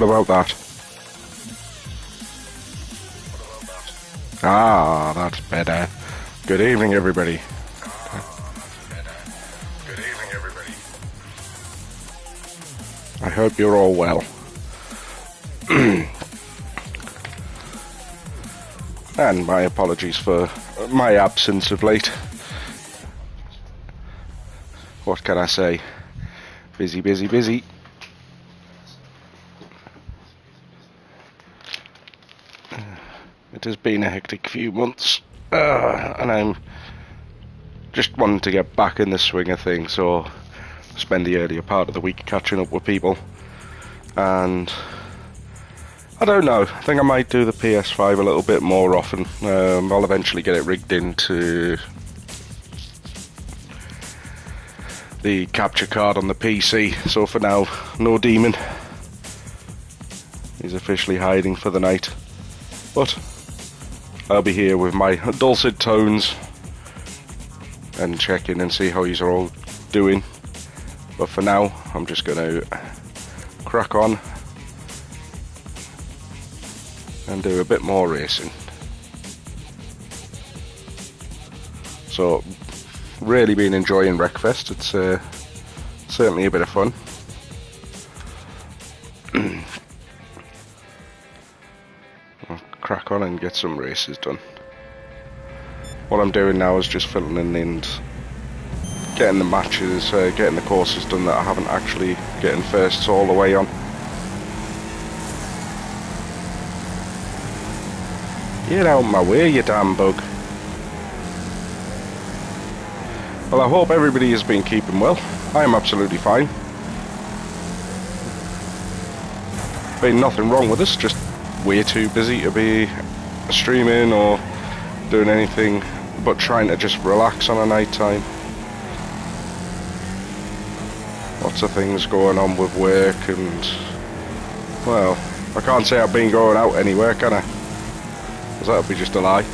What about that? Ah, that's better. Good evening, everybody. I hope you're all well. And my apologies for my absence of late. What can I say? Busy, busy, busy. It has been a hectic few months, and I'm just wanting to get back in the swing of things, so spend the earlier part of the week catching up with people. And I don't know, I think I might do the PS5 a little bit more often. I'll eventually get it rigged into the capture card on the PC, so for now, no demon. He's officially hiding for the night. But I'll be here with my dulcet tones and check in and see how you're all doing. But for now, I'm just going to crack on and do a bit more racing. So, really been enjoying Wreckfest. It's certainly a bit of fun. I'll crack on and get some races done. What I'm doing now is just filling in and getting the matches, getting the courses done that I haven't actually getting firsts all the way on. Get out of my way, you damn bug. Well, I hope everybody has been keeping well. I am absolutely fine. Been nothing wrong with us, just way too busy to be streaming or doing anything but trying to just relax on a night time. Lots of things going on with work and, well, I can't say I've been going out anywhere, can I? Because that would be just a lie.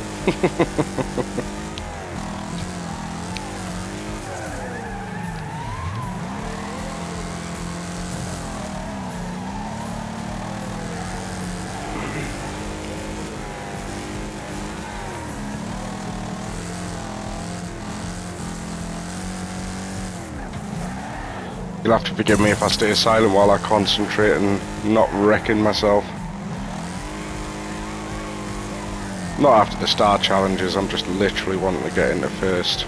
You'll have to forgive me if I stay silent while I concentrate and not wrecking myself. Not after the star challenges, I'm just literally wanting to get into first.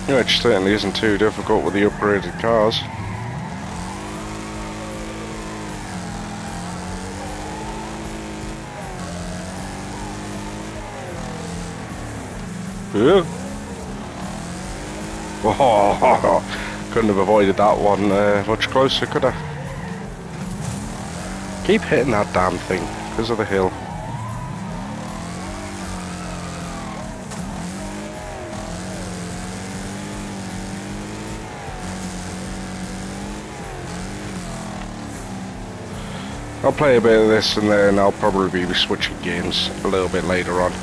Which certainly isn't too difficult with the upgraded cars. Yeah. Oh, couldn't have avoided that one much closer, could I? Keep hitting that damn thing because of the hill. I'll play a bit of this and then I'll probably be switching games a little bit later on.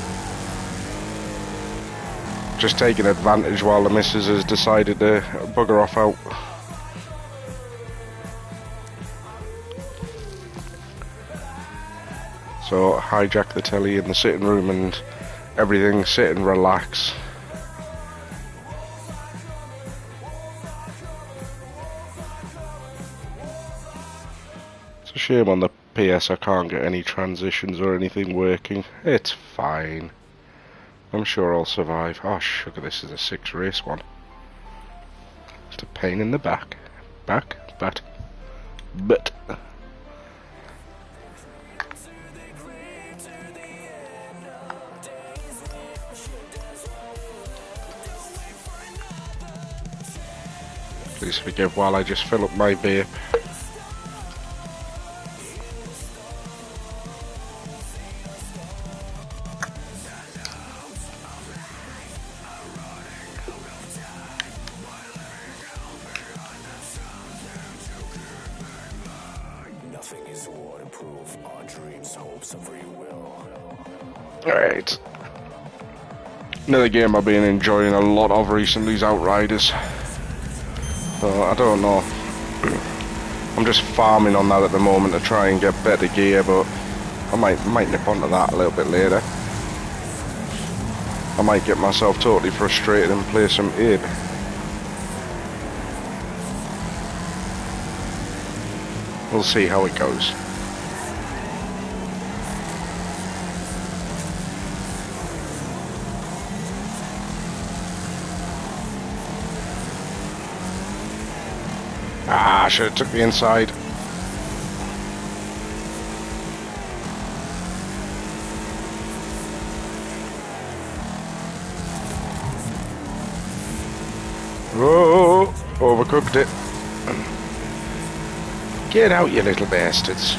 Just taking advantage while the missus has decided to bugger off out. So hijack the telly in the sitting room and everything, sit and relax. It's a shame on the PS I can't get any transitions or anything working. It's fine. I'm sure I'll survive. Oh, sugar, this is a 6 race one. It's a pain in the back. But. Please forgive while I just fill up my vape. Alright. Another game I've been enjoying a lot of recently is Outriders. So I don't know. I'm just farming on that at the moment to try and get better gear, but I might nip onto that a little bit later. I might get myself totally frustrated and play some Abe. We'll see how it goes. Ah, I should have took the inside. Oh, overcooked it. Get out, you little bastards.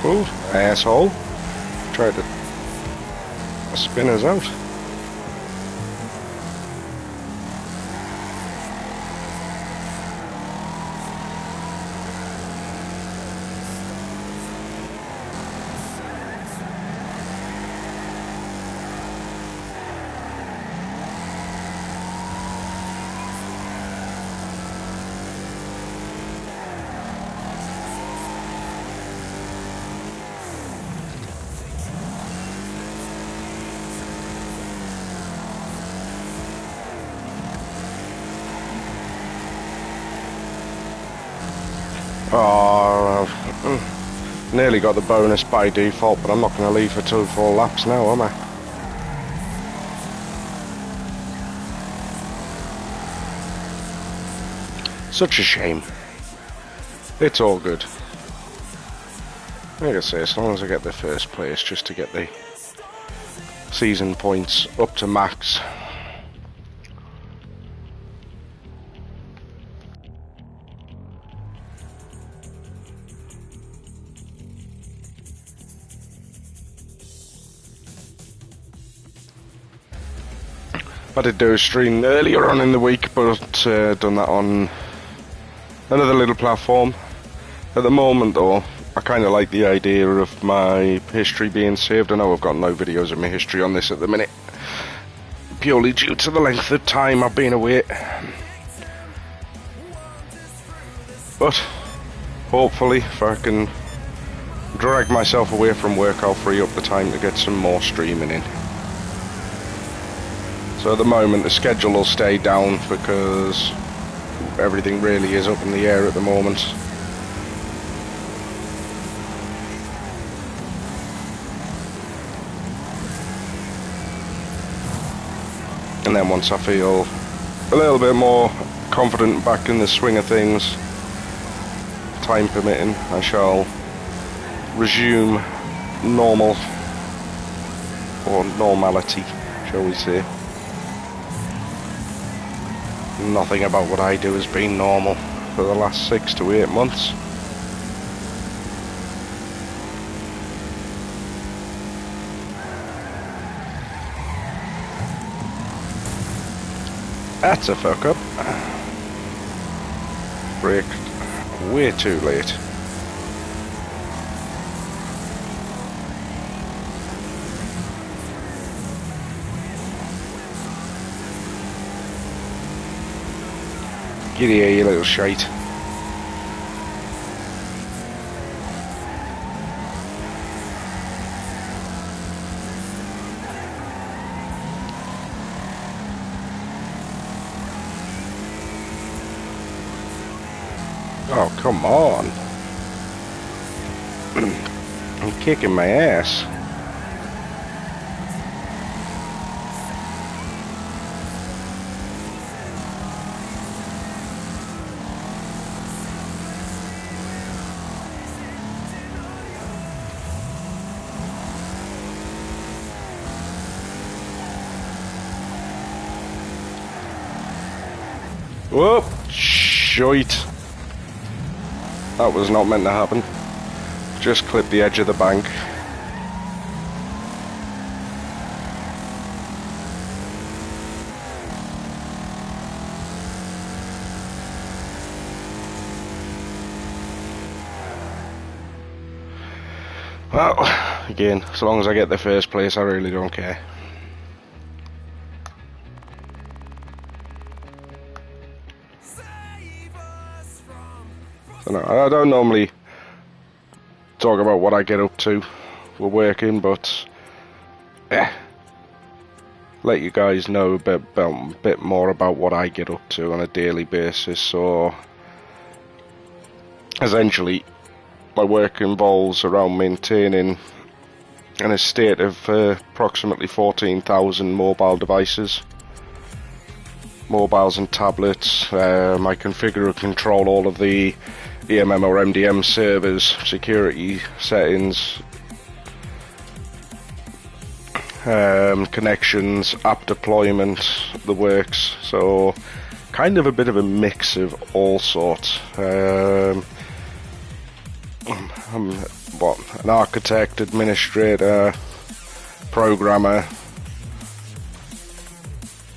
Oh, asshole. Tried to spin us out. Oh, nearly got the bonus by default, but I'm not going to leave for 2 full laps now, am I? Such a shame. It's all good. Like I say, as long as I get the first place, just to get the season points up to max. I did do a stream earlier on in the week, but done that on another little platform. At the moment though, I kind of like the idea of my history being saved. I know I've got no videos of my history on this at the minute, purely due to the length of time I've been away. But hopefully, if I can drag myself away from work, I'll free up the time to get some more streaming in. So at the moment the schedule will stay down because everything really is up in the air at the moment. And then once I feel a little bit more confident back in the swing of things, time permitting, I shall resume normal, or normality, shall we say. Nothing about what I do has been normal for the last 6 to 8 months. That's a fuck up. Braked way too late. Get here, you little shite. Oh, come on. I'm kicking my ass. Whoop! Shite. That was not meant to happen. Just clipped the edge of the bank. Well, again, as long as I get the first place, I really don't care. So no, I don't normally talk about what I get up to for working, but let you guys know a bit more about what I get up to on a daily basis. So essentially, my work involves around maintaining an estate of approximately 14,000 mobile devices, mobiles and tablets. I configure and control all of the EMM or MDM servers, security settings, connections, app deployment, the works. So kind of a bit of a mix of all sorts. I'm an architect, administrator, programmer,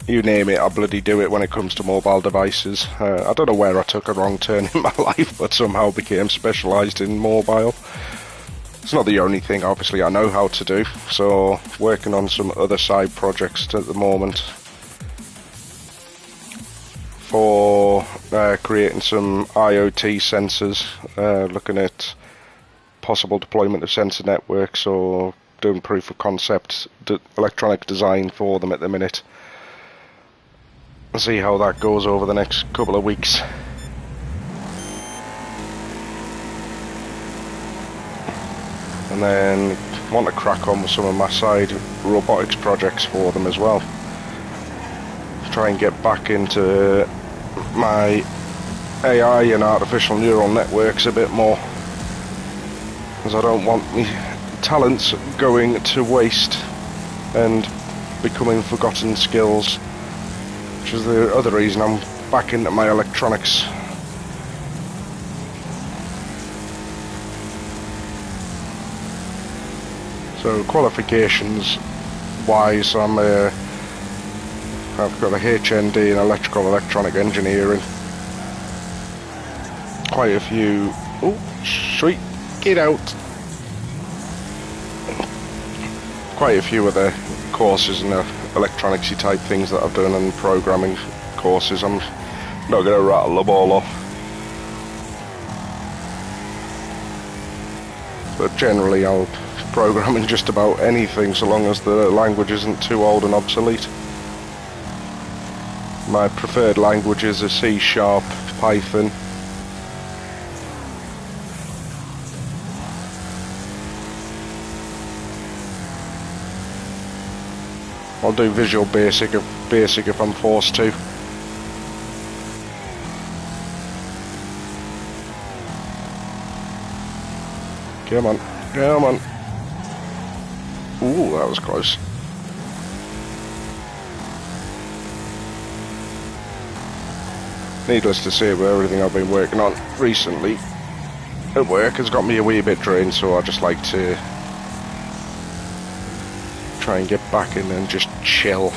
you name it, I bloody do it when it comes to mobile devices. I don't know where I took a wrong turn in my life, but somehow became specialised in mobile. It's not the only thing, obviously, I know how to do, so working on some other side projects at the moment for creating some IoT sensors, looking at possible deployment of sensor networks or doing proof of concept electronic design for them at the minute. See how that goes over the next couple of weeks. And then want to crack on with some of my side robotics projects for them as well. Try and get back into my AI and artificial neural networks a bit more, because I don't want me talents going to waste and becoming forgotten skills, which is the other reason I'm back into my electronics. So qualifications wise, I've got a HND in electrical electronic engineering. Quite a few. Oh, sweet. Get out. Quite a few of the courses and the electronicsy type things that I've done, and programming courses. I'm not going to rattle them all off, but generally I'll program in just about anything so long as the language isn't too old and obsolete. My preferred languages are C#, Python. I'll do Visual Basic if I'm forced to. Come on, come on. Ooh, that was close. Needless to say, with everything I've been working on recently at work has got me a wee bit drained, so I just like to try and get back in and just chill.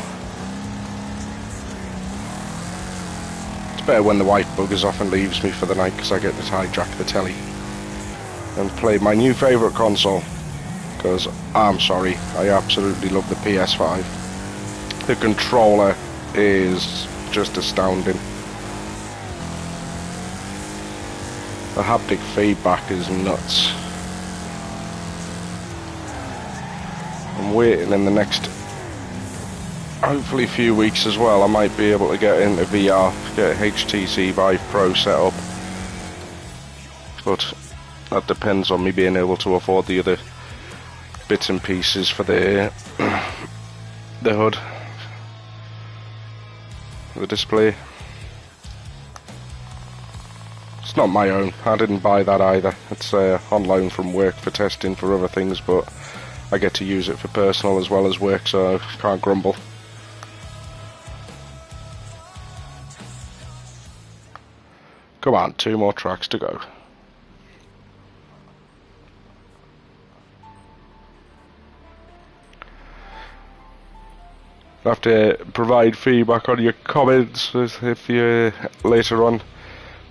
It's better when the wife buggers off and leaves me for the night, because I get to hijack the telly and play my new favourite console, because I'm sorry, I absolutely love the PS5. The controller is just astounding. The haptic feedback is nuts. I'm waiting in the next, hopefully, few weeks as well. I might be able to get into VR, get a HTC Vive Pro set up, but that depends on me being able to afford the other bits and pieces for the hood, the display. It's not my own, I didn't buy that either. It's on loan from work for testing for other things, but I get to use it for personal as well as work, so I can't grumble. Come on, 2 more tracks to go. I'll have to provide feedback on your comments if you later on,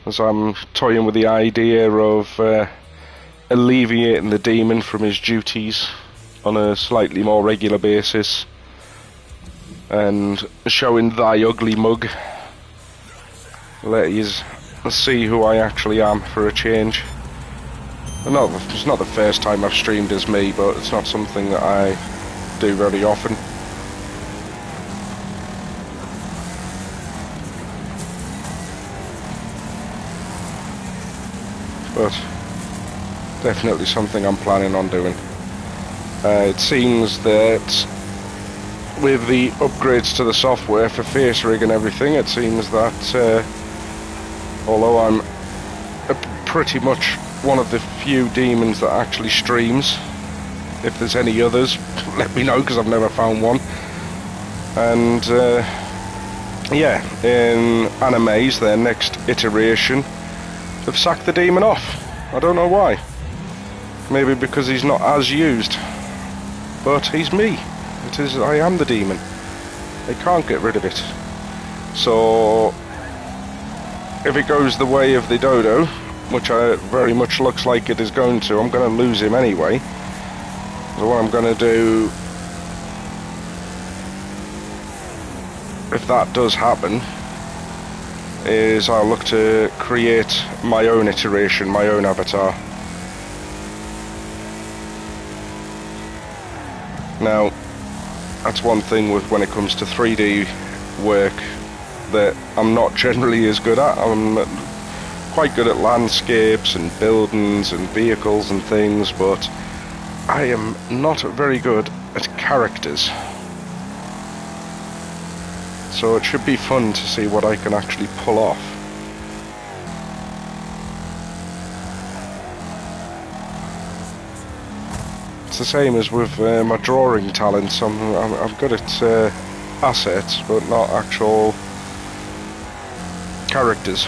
as I'm toying with the idea of alleviating the demon from his duties on a slightly more regular basis and showing thy ugly mug. Let yous see who I actually am for a change. It's not the first time I've streamed as me, but it's not something that I do very often. But definitely something I'm planning on doing. It seems that with the upgrades to the software for face rig and everything, it seems that although I'm pretty much one of the few demons that actually streams, if there's any others, let me know, because I've never found one. And yeah, in animes, their next iteration, they've sacked the demon off. I don't know why. Maybe because he's not as used. But he's me. I am the demon. They can't get rid of it. So if it goes the way of the dodo, which very much looks like it is going to, I'm going to lose him anyway. So what I'm going to do, if that does happen, is I'll look to create my own iteration, my own avatar. Now, that's one thing with when it comes to 3D work that I'm not generally as good at. I'm quite good at landscapes and buildings and vehicles and things, but I am not very good at characters. So it should be fun to see what I can actually pull off. It's the same as with my drawing talents. I'm good at assets, but not actual characters.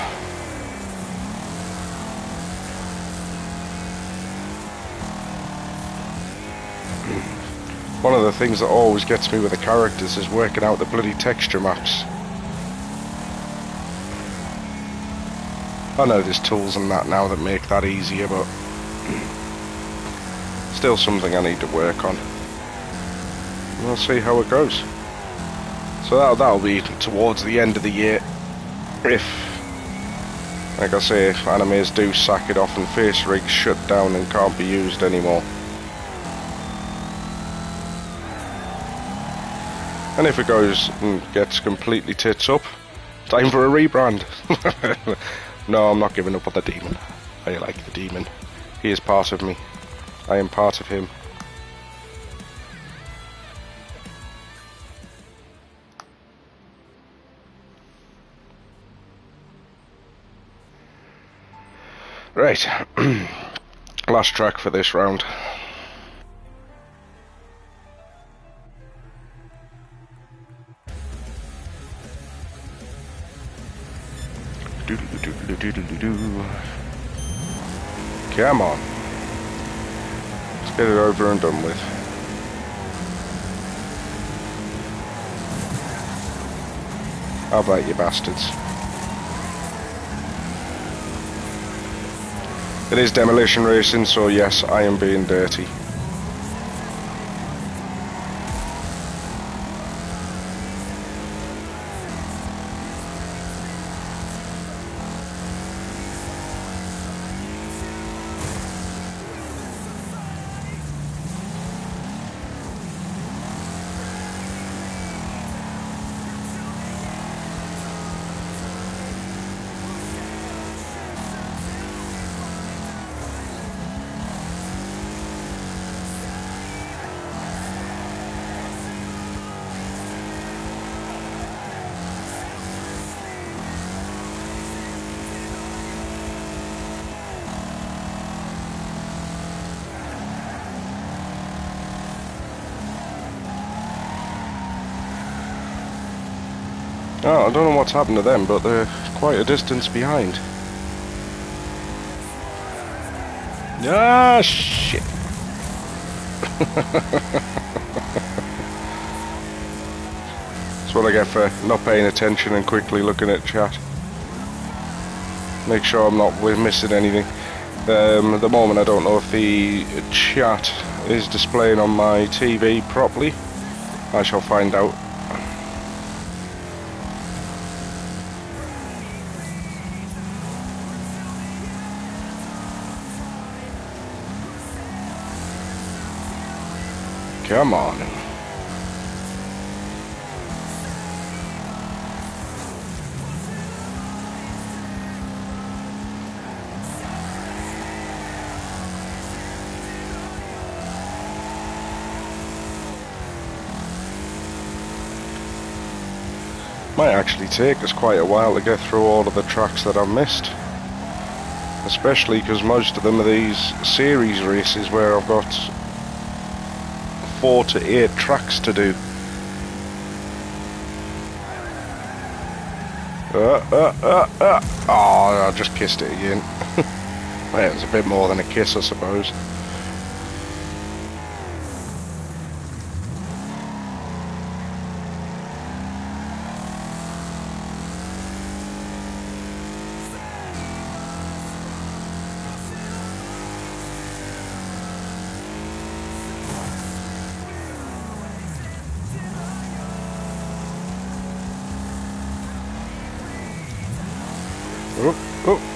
One of the things that always gets me with the characters is working out the bloody texture maps. I know there's tools and that now that make that easier, but still something I need to work on. We'll see how it goes. So that'll be towards the end of the year, if, like I say, if animes do sack it off and face rigs shut down and can't be used anymore. And if it goes and gets completely tits up, time for a rebrand. No, I'm not giving up on the demon. I like the demon. He is part of me. I am part of him. Right. Last track for this round. Come on. Let's get it over and done with. How about you bastards? It is demolition racing, so yes, I am being dirty. Oh, I don't know what's happened to them, but they're quite a distance behind. Ah, shit. That's what I get for not paying attention and quickly looking at chat. Make sure I'm not missing anything. At the moment I don't know if the chat is displaying on my TV properly. I shall find out. Come on. Might actually take us quite a while to get through all of the tracks that I've missed. Especially because most of them are these series races where I've got 4 to 8 tracks to do. Oh, I just kissed it again. Well, it was a bit more than a kiss, I suppose.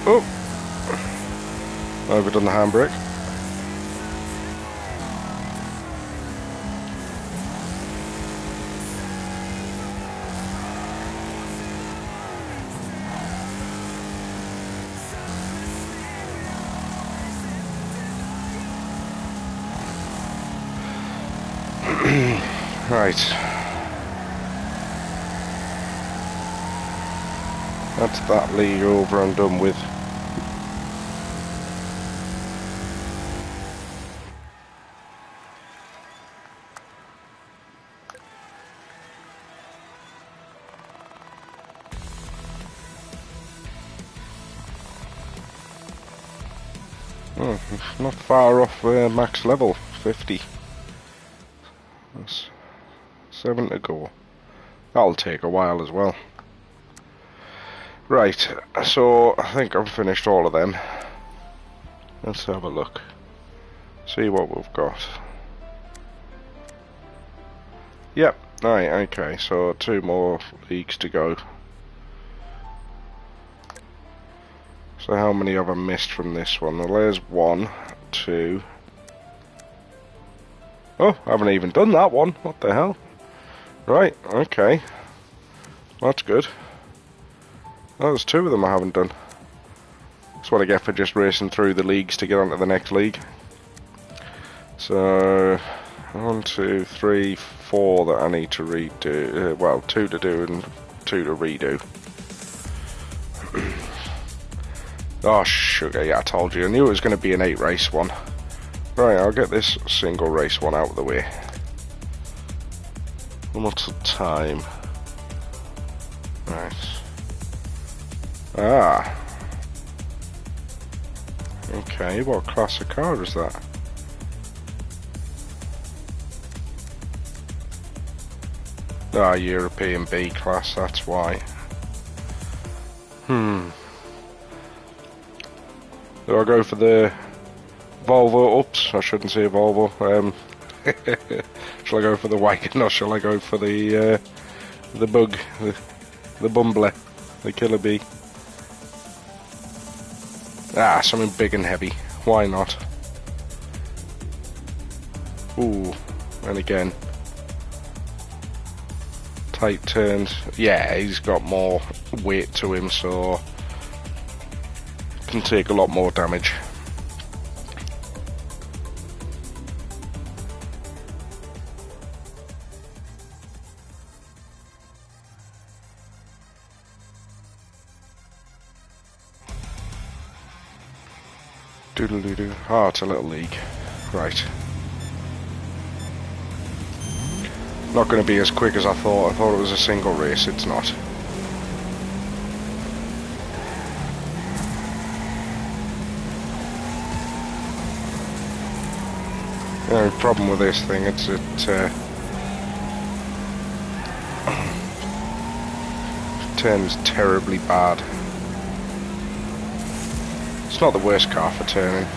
Oh. Have we done the handbrake? Right. That's that league over and done with. Oh, not far off max level, 50. That's 7 to go. That'll take a while as well. Right, so I think I've finished all of them. Let's have a look. See what we've got. Yep, right, okay, so 2 more leagues to go. So how many have I missed from this one? Well, there's 1, 2. Oh, I haven't even done that one. What the hell? Right, okay. That's good. Oh, there's 2 of them I haven't done. That's what I get for just racing through the leagues to get onto the next league. So, 1, 2, 3, 4 that I need to redo. Well, 2 to do and 2 to redo. Oh, sugar, yeah, I told you. I knew it was going to be an 8 race one. Right, I'll get this single race one out of the way. What's the time? Right. Ah. Okay, what class of car is that? Ah, European B class, that's why. Do I go for the Volvo? Oops, I shouldn't say Volvo. Shall I go for the wagon or shall I go for the bug, the bumbler, the killer bee? Ah, something big and heavy. Why not? Ooh, and again. Tight turns. Yeah, he's got more weight to him, so can take a lot more damage. Doodle-doo-doo. Ah, it's a little league. Right. Not going to be as quick as I thought. I thought it was a single race. It's not. The only problem with this thing, it turns terribly bad. It's not the worst car for turning.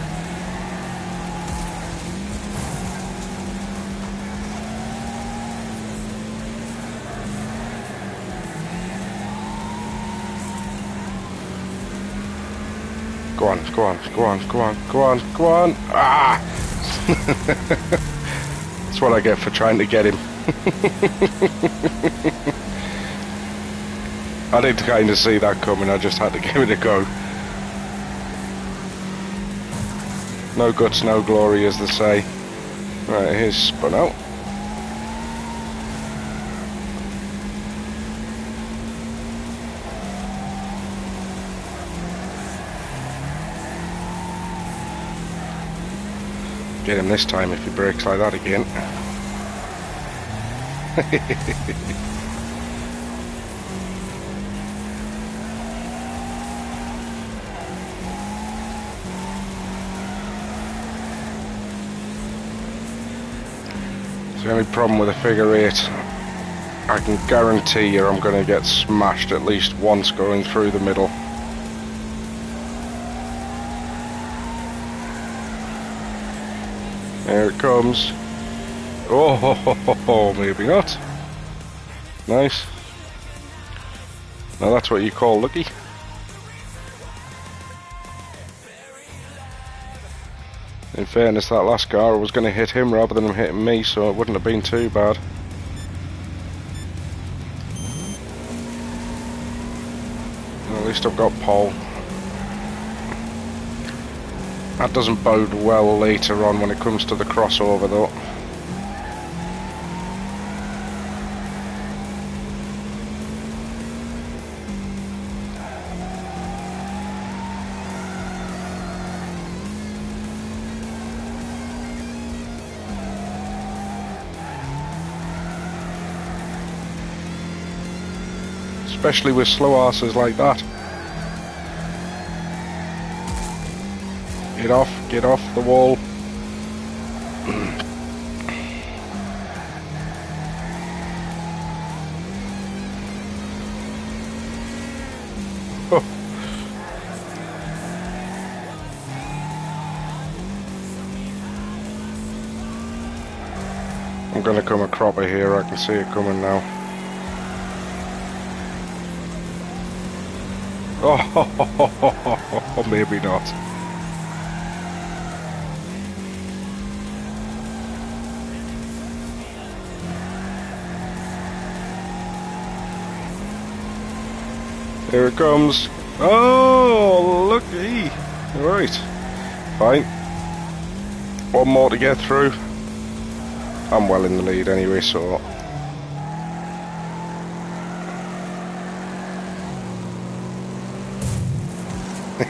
Go on, go on, go on, go on, go on, go on. Ah! That's what I get for trying to get him. I did kind of see that coming, I just had to give it a go. No guts, no glory, as they say. Right, here's spun out. Get him this time if he brakes like that again. The only problem with a figure 8, I can guarantee you I'm going to get smashed at least once going through the middle. There it comes. Oh, maybe not. Nice. Now that's what you call lucky. In fairness, that last car was going to hit him rather than him hitting me, so it wouldn't have been too bad. At least I've got pole. That doesn't bode well later on when it comes to the crossover though. Especially with slow asses like that. Get off the wall. Oh. I'm gonna come a cropper here, I can see it coming now. Oh, maybe not. Here it comes. Oh, looky. Right. Fine. One more to get through. I'm well in the lead anyway, so...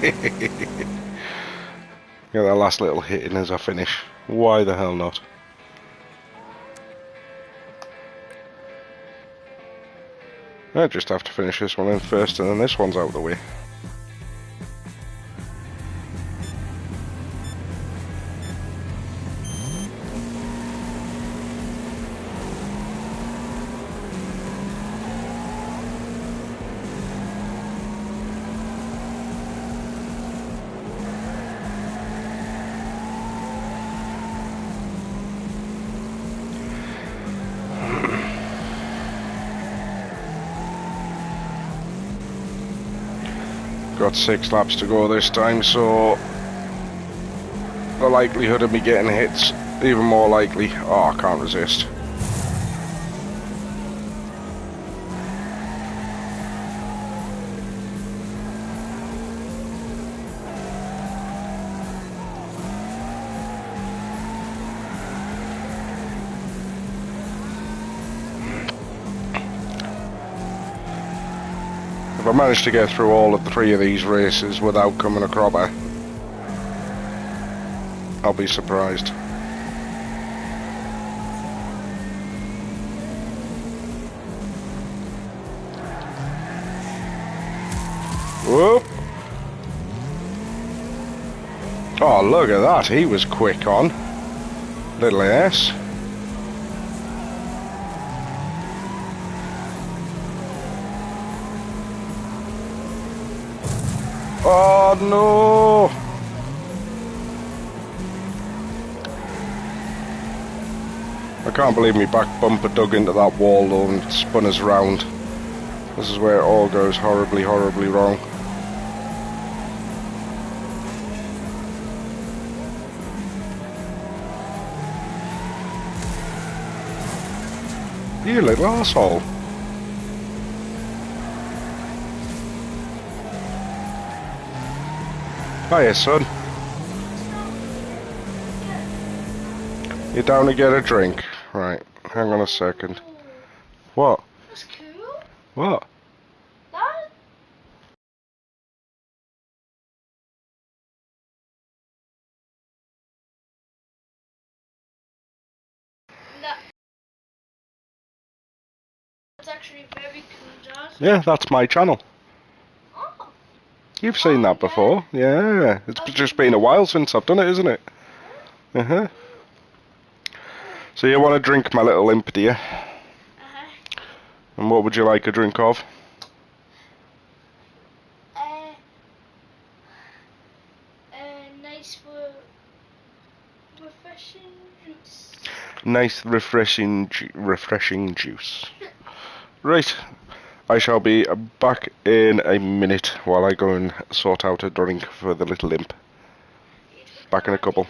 Get that last little hit in as I finish. Why the hell not? I just have to finish this one in first and then this one's out of the way. Got 6 laps to go this time, so the likelihood of me getting hits even more likely. Oh, I can't resist. If I manage to get through all of 3 of these races without coming a cropper, I'll be surprised. Whoop! Oh, look at that, he was quick on. Little ass. Oh no! I can't believe me back bumper dug into that wall though and spun us round. This is where it all goes horribly, horribly wrong. You little arsehole. Hiya, son. You're down to get a drink. Right, hang on a second. What? That's cool. What? That. That's actually very cool, Josh. Yeah, that's my channel. Oh. You've seen that before. Yeah, it's just been a while since I've done it, isn't it? Uh-huh. So you want a drink, my little imp, do you? Uh-huh. And what would you like a drink of? Nice for refreshing juice. Nice, refreshing juice. Right. I shall be back in a minute while I go and sort out a drink for the little imp. Back in a couple.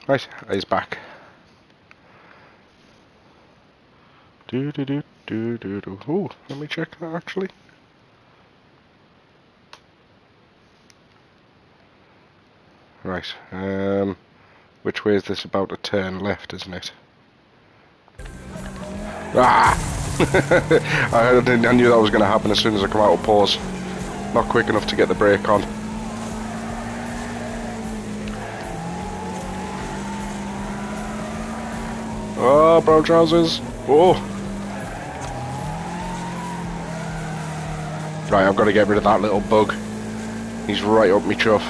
Right, he's back. Do do do do do do. Ooh, let me check that actually. Right, which way is this about to turn? Left, isn't it? Ah! I knew that was going to happen as soon as I come out of pause. Not quick enough to get the brake on. Oh, brown trousers. Oh. Right, I've got to get rid of that little bug. He's right up me chuff.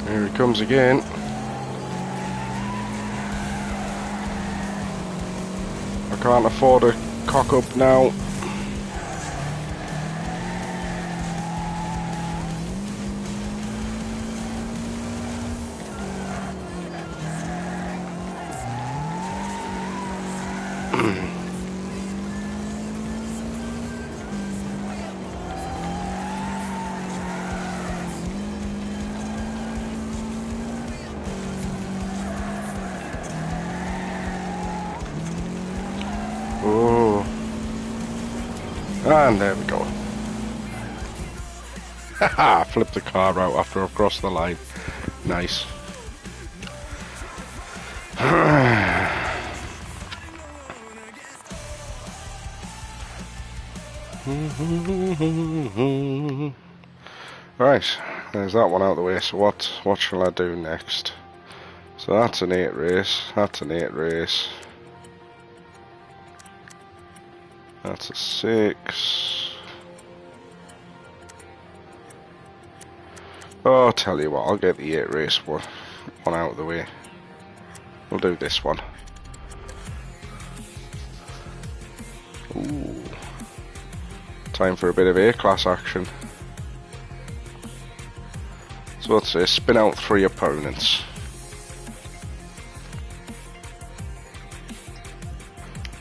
Here he comes again. I can't afford a cock up now. Oh. And there we go. Haha, flipped the car out after I've crossed the line. Nice. Right, there's that one out of the way, so what shall I do next? So that's an 8 race, that's an 8 race. That's a 6. Oh, I'll tell you what, I'll get the 8 race one out of the way. We'll do this one. Ooh. Time for a bit of A-class action. So let's say spin out 3 opponents.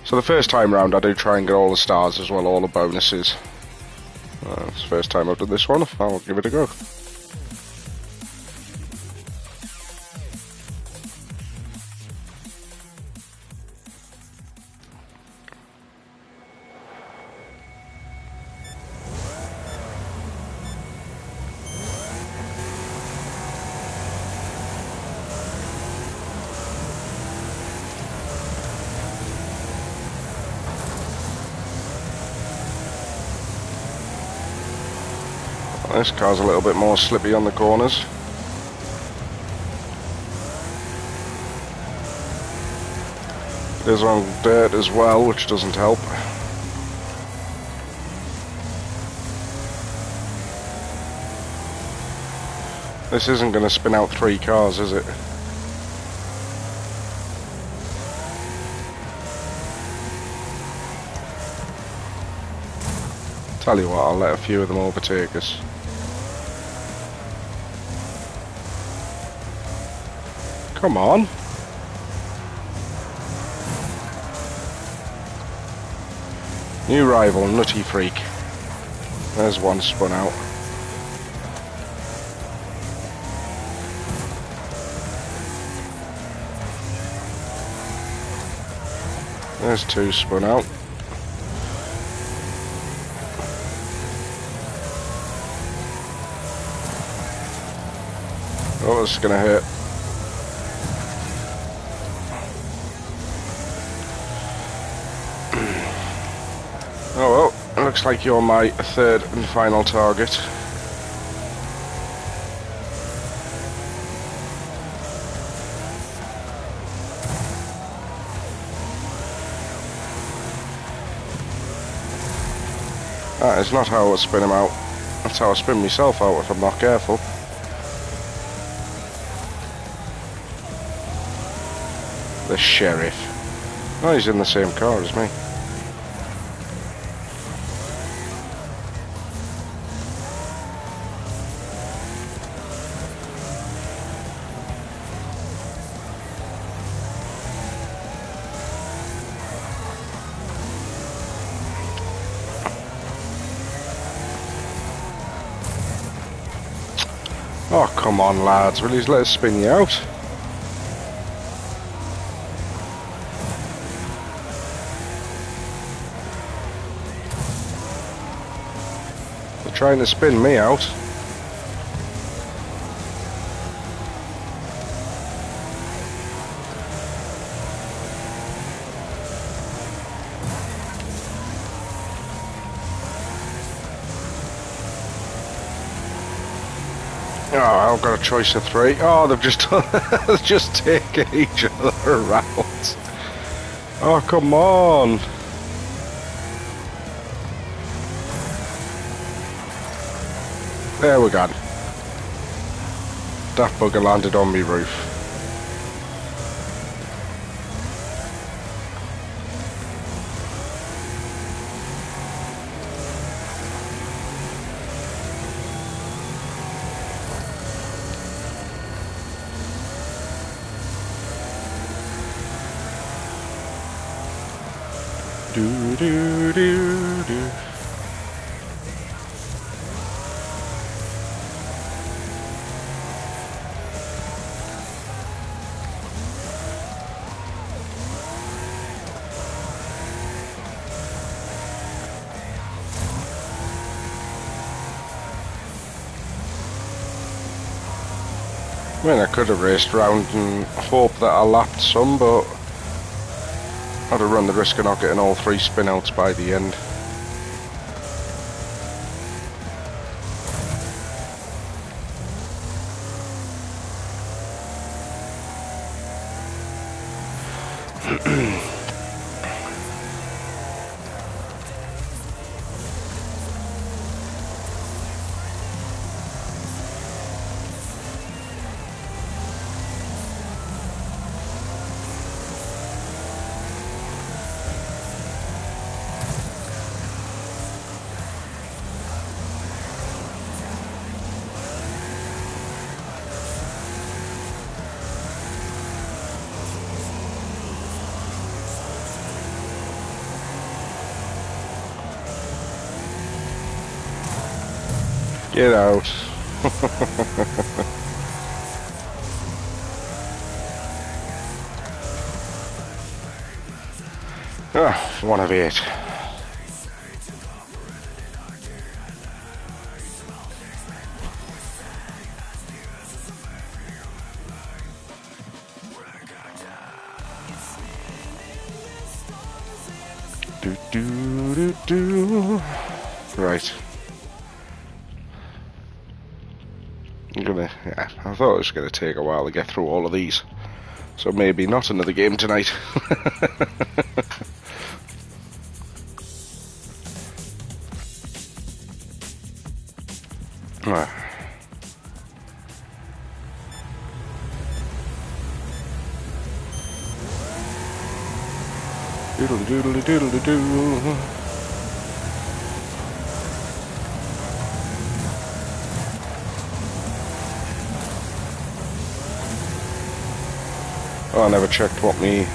So the first time round I do try and get all the stars as well, all the bonuses. It's the first time I've done this one, I'll give it a go. This car's a little bit more slippy on the corners. It is on dirt as well, which doesn't help. This isn't going to spin out 3 cars, is it? Tell you what, I'll let a few of them overtake us. Come on. New rival, Nutty Freak. There's one spun out. There's 2 spun out. Oh, this is gonna hurt. Oh well, looks like you're my 3rd and final target. That is not how I spin him out. That's how I spin myself out if I'm not careful. The sheriff. Oh, he's in the same car as me. Oh, come on, lads. Will you let us spin you out? They're trying to spin me out. Oh, I've got a choice of 3. Oh, they've just they've just taken each other around. Oh, come on. There we go. That bugger landed on me roof. Do do do do. I mean, I could have raced round and hoped that I lapped some, but I'd have run the risk of not getting all 3 spin outs by the end. Get out. Ah, 1 of 8. Do do do do. Right. Yeah, I thought it was gonna take a while to get through all of these. So maybe not another game tonight. Ah. Doodle doodle doodle doo. Oh, I never checked what me.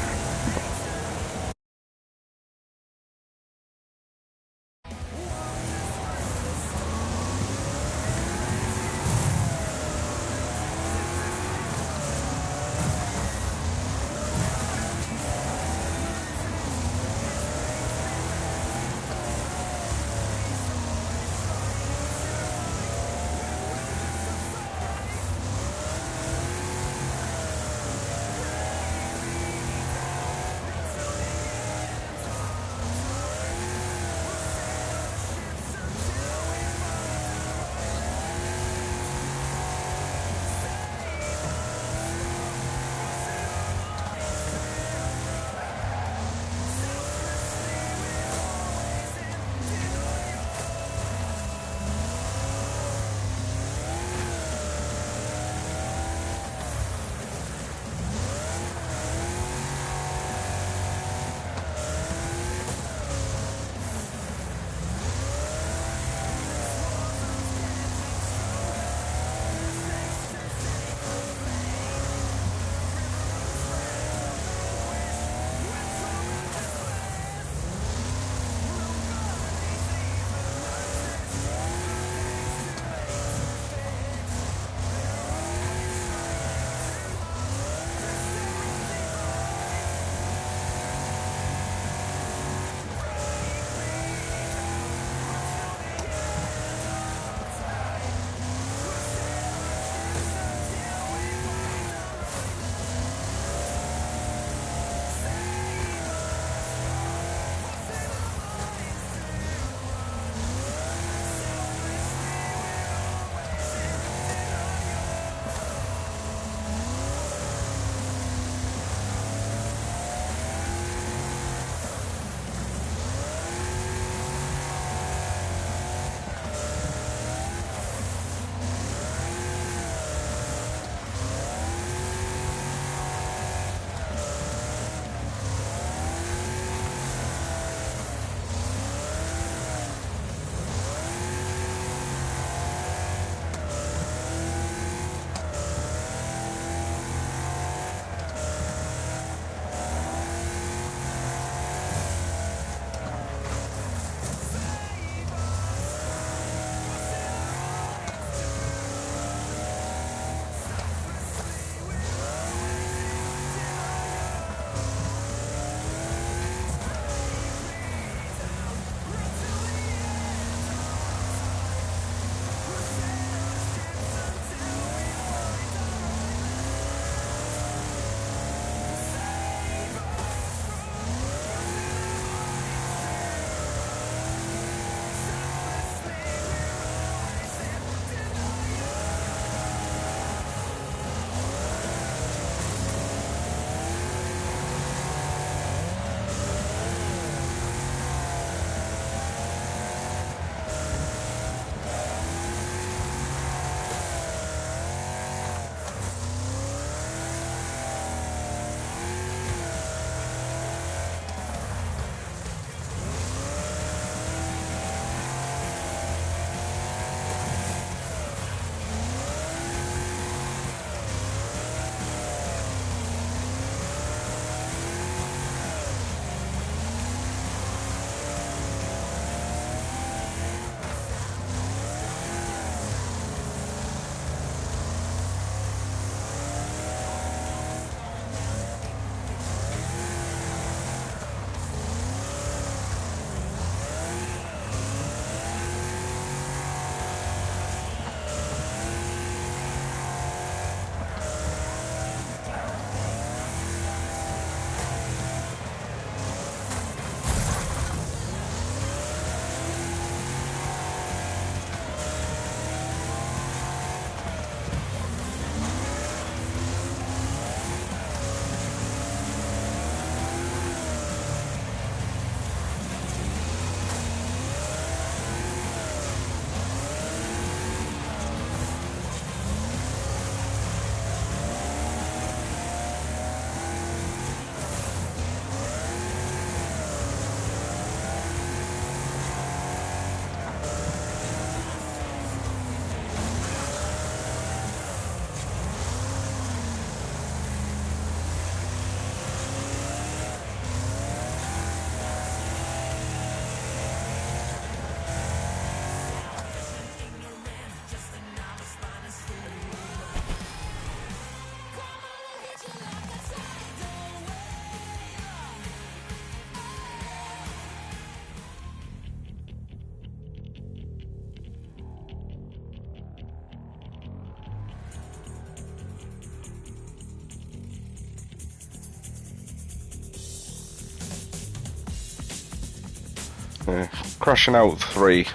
Crashing out 3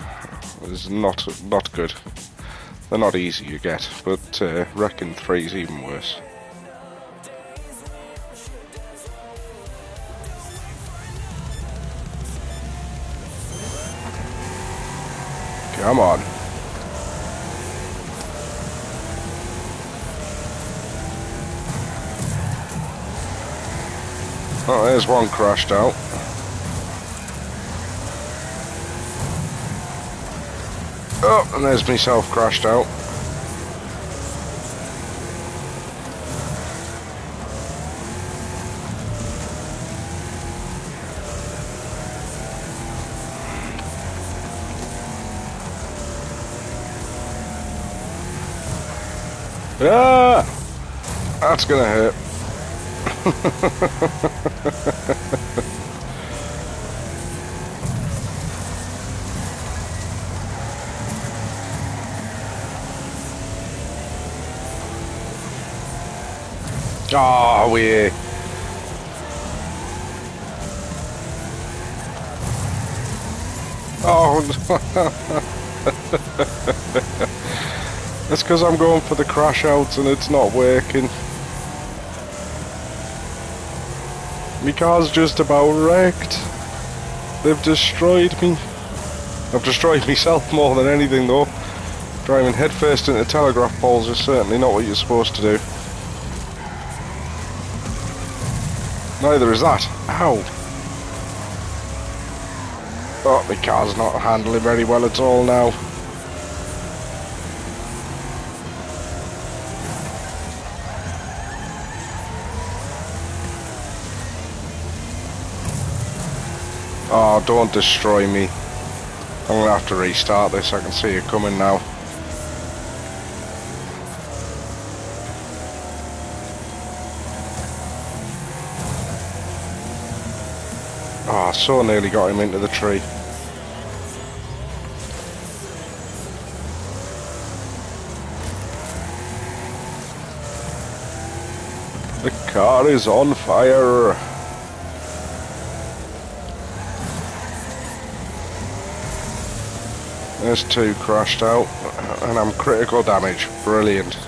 is not good. They're not easy to get, but wrecking 3 is even worse. Come on. Oh, there's one crashed out. Oh, and there's myself crashed out. Ah! That's gonna hurt. Oh, we. Oh, that's because I'm going for the crash outs and it's not working. My car's just about wrecked. They've destroyed me. I've destroyed myself more than anything though. Driving headfirst into telegraph poles is certainly not what you're supposed to do. Neither is that. Ow. Oh, my car's not handling very well at all now. Oh, don't destroy me. I'm gonna have to restart this, I can see it coming now. Oh, I so nearly got him into the tree. The car is on fire. There's 2 crashed out, and I'm critical damage. Brilliant.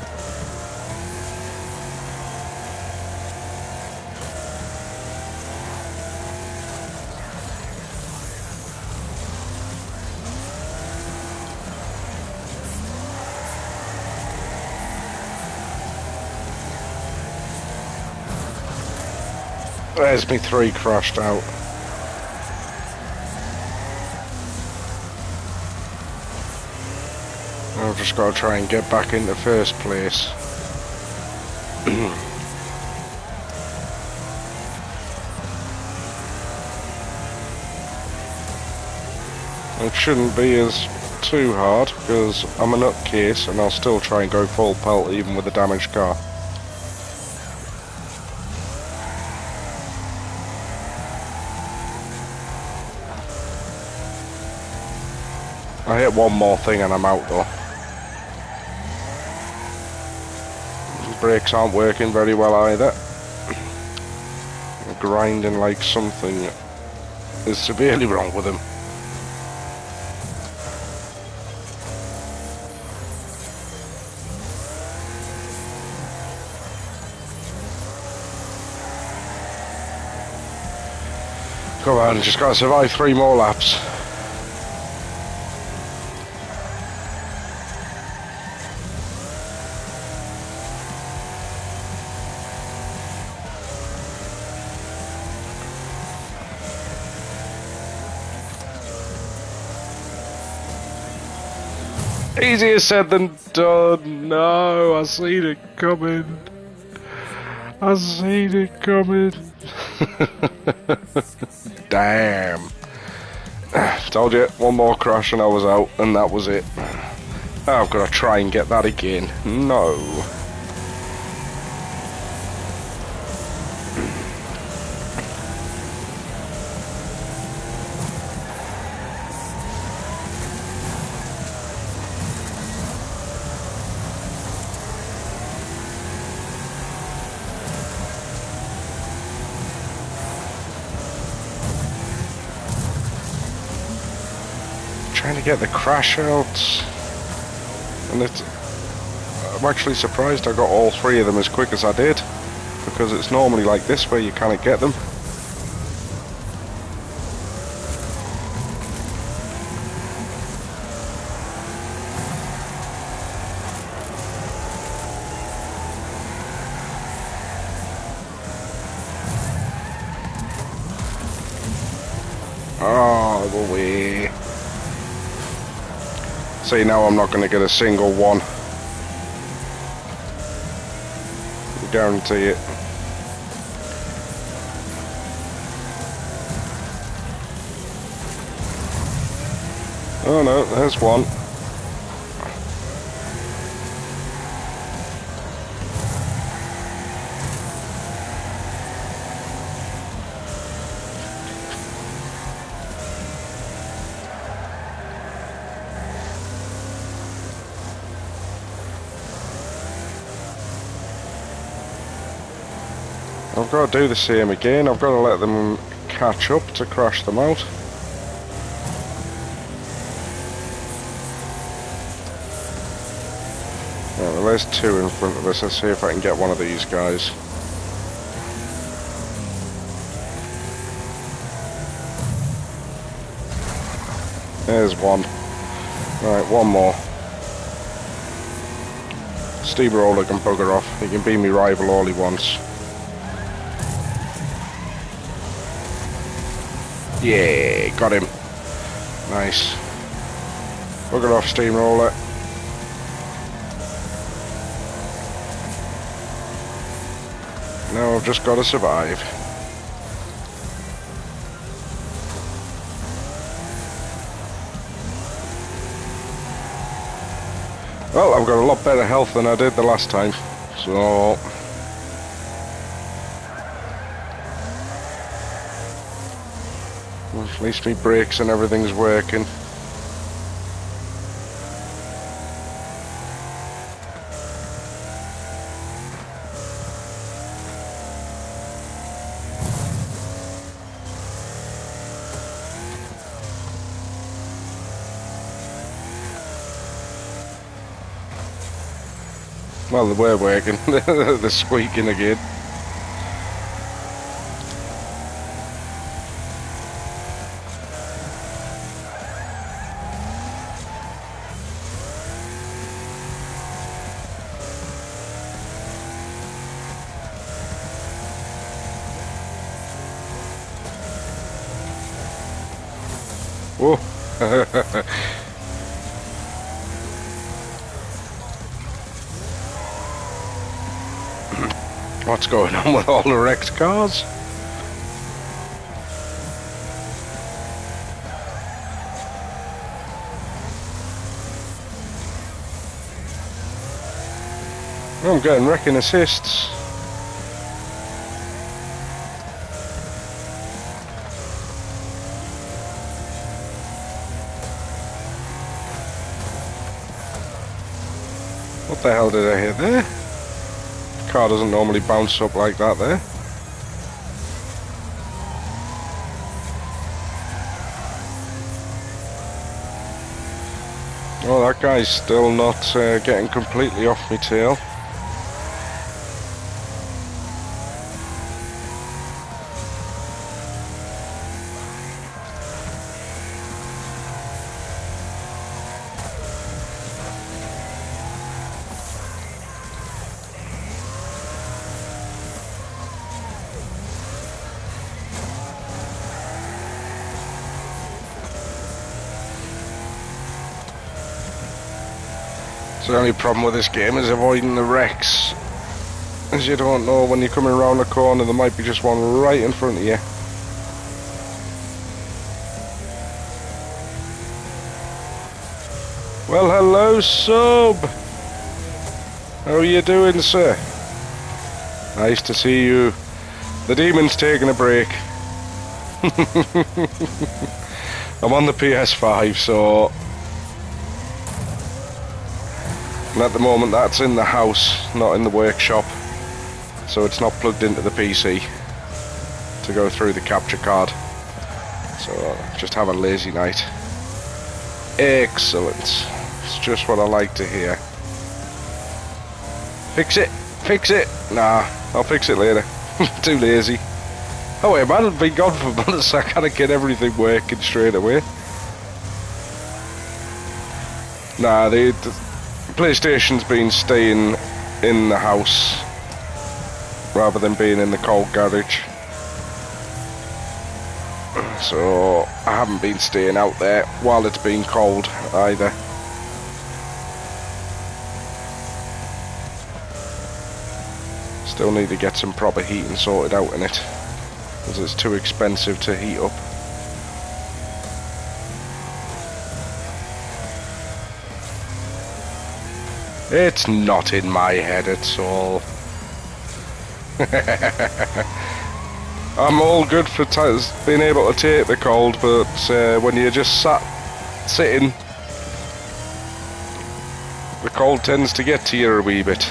There's me 3 crashed out. I've just got to try and get back into first place. It shouldn't be as too hard because I'm a nutcase and I'll still try and go full pelt even with a damaged car. I hit one more thing and I'm out though. Brakes aren't working very well either. Grinding like something is severely wrong with them. Come on, just gotta survive 3 more laps. Easier said than done. No, I seen it coming. I seen it coming. Damn. Told you, one more crash and I was out, and that was it. I've got to try and get that again. No. get the crash out, and I'm actually surprised I got all 3 of them as quick as I did, because it's normally like this where you can't get them. Oh, the way. See, now I'm not going to get a single one. I guarantee it. Oh no, there's one. I've got to do the same again. I've got to let them catch up to crash them out. Yeah, well, there's 2 in front of us. Let's see if I can get one of these guys. There's one. Right, one more. Steamroller can bugger off. He can be me rival all he wants. Yeah, got him. Nice. Bugger off, Steamroller. Now I've just got to survive. Well, I've got a lot better health than I did the last time, so... At least my brakes and everything's working. Well, they were working. They're squeaking again. Whoa. What's going on with all the wrecked cars? I'm getting wrecking assists. What the hell did I hit there? The car doesn't normally bounce up like that there. Oh, that guy's still not getting completely off my tail. So the only problem with this game is avoiding the wrecks, as you don't know when you're coming around the corner there might be just one right in front of you. Well, hello, sub. How are you doing, sir? Nice to see you. The demon's taking a break. I'm on the PS5, so... And at the moment that's in the house, not in the workshop. So it's not plugged into the PC to go through the capture card. So just have a lazy night. Excellent. It's just what I like to hear. Fix it! Fix it! Nah, I'll fix it later. Too lazy. Oh wait, man, I've been gone for months, so I gotta get everything working straight away. Nah, the PlayStation's been staying in the house rather than being in the cold garage. So I haven't been staying out there while it's been cold either. Still need to get some proper heating sorted out in it, because it's too expensive to heat up. It's not in my head at all. I'm all good for being able to take the cold, but when you're just sitting, the cold tends to get to you a wee bit.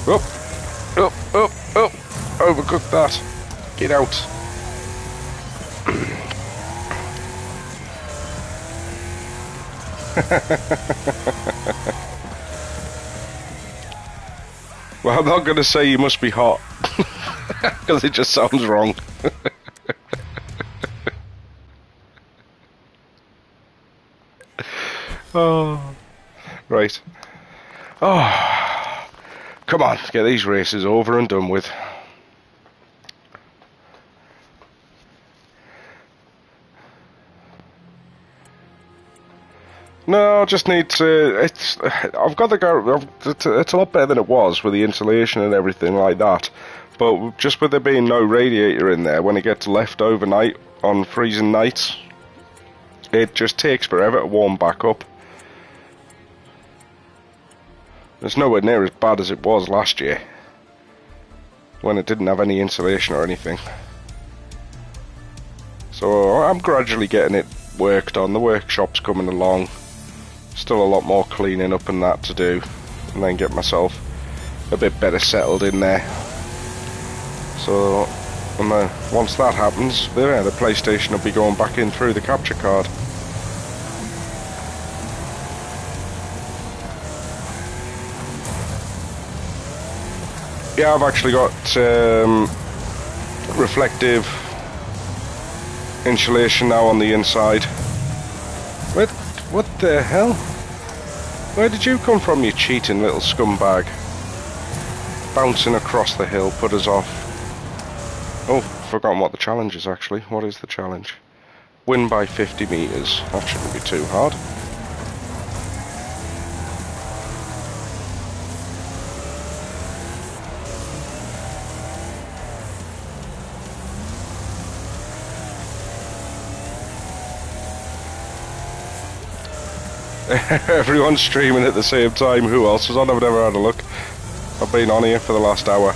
Up, up, up, up. Overcooked that. Get out. Well, I'm not going to say you must be hot, because it just sounds wrong. Oh, right. Oh, come on, get these races over and done with. No, I just need to. I've got the go. It's a lot better than it was with the insulation and everything like that. But just with there being no radiator in there, when it gets left overnight on freezing nights, it just takes forever to warm back up. It's nowhere near as bad as it was last year, when it didn't have any insulation or anything. So I'm gradually getting it worked on. The workshop's coming along. Still a lot more cleaning up and that to do, and then get myself a bit better settled in there. So once that happens, the PlayStation will be going back in through the capture card. Yeah, I've actually got reflective insulation now on the inside. What the hell? Where did you come from, you cheating little scumbag? Bouncing across the hill, put us off. Oh, forgotten what the challenge is actually. What is the challenge? Win by 50 meters. That shouldn't be too hard. Everyone's streaming at the same time. Who else was on? I've never had a look. I've been on here for the last hour.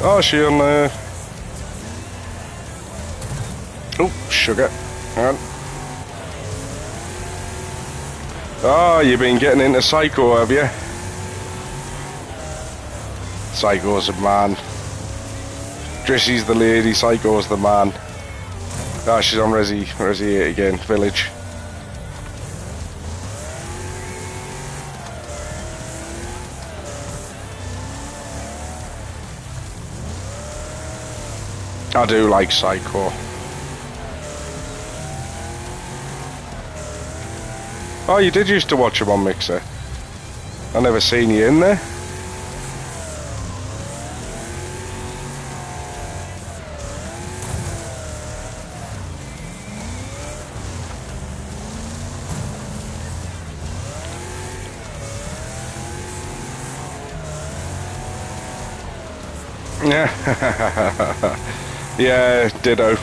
Oh, she on there. Oh, sugar. Hang on. Oh, you've been getting into Psycho, have you? Psycho's a man. Drissy's the lady, Psycho's the man. Ah, she's on Resi 8 again, Village. I do like Psycho. Oh, you did used to watch him on Mixer. I never seen you in there. Yeah, yeah, ditto.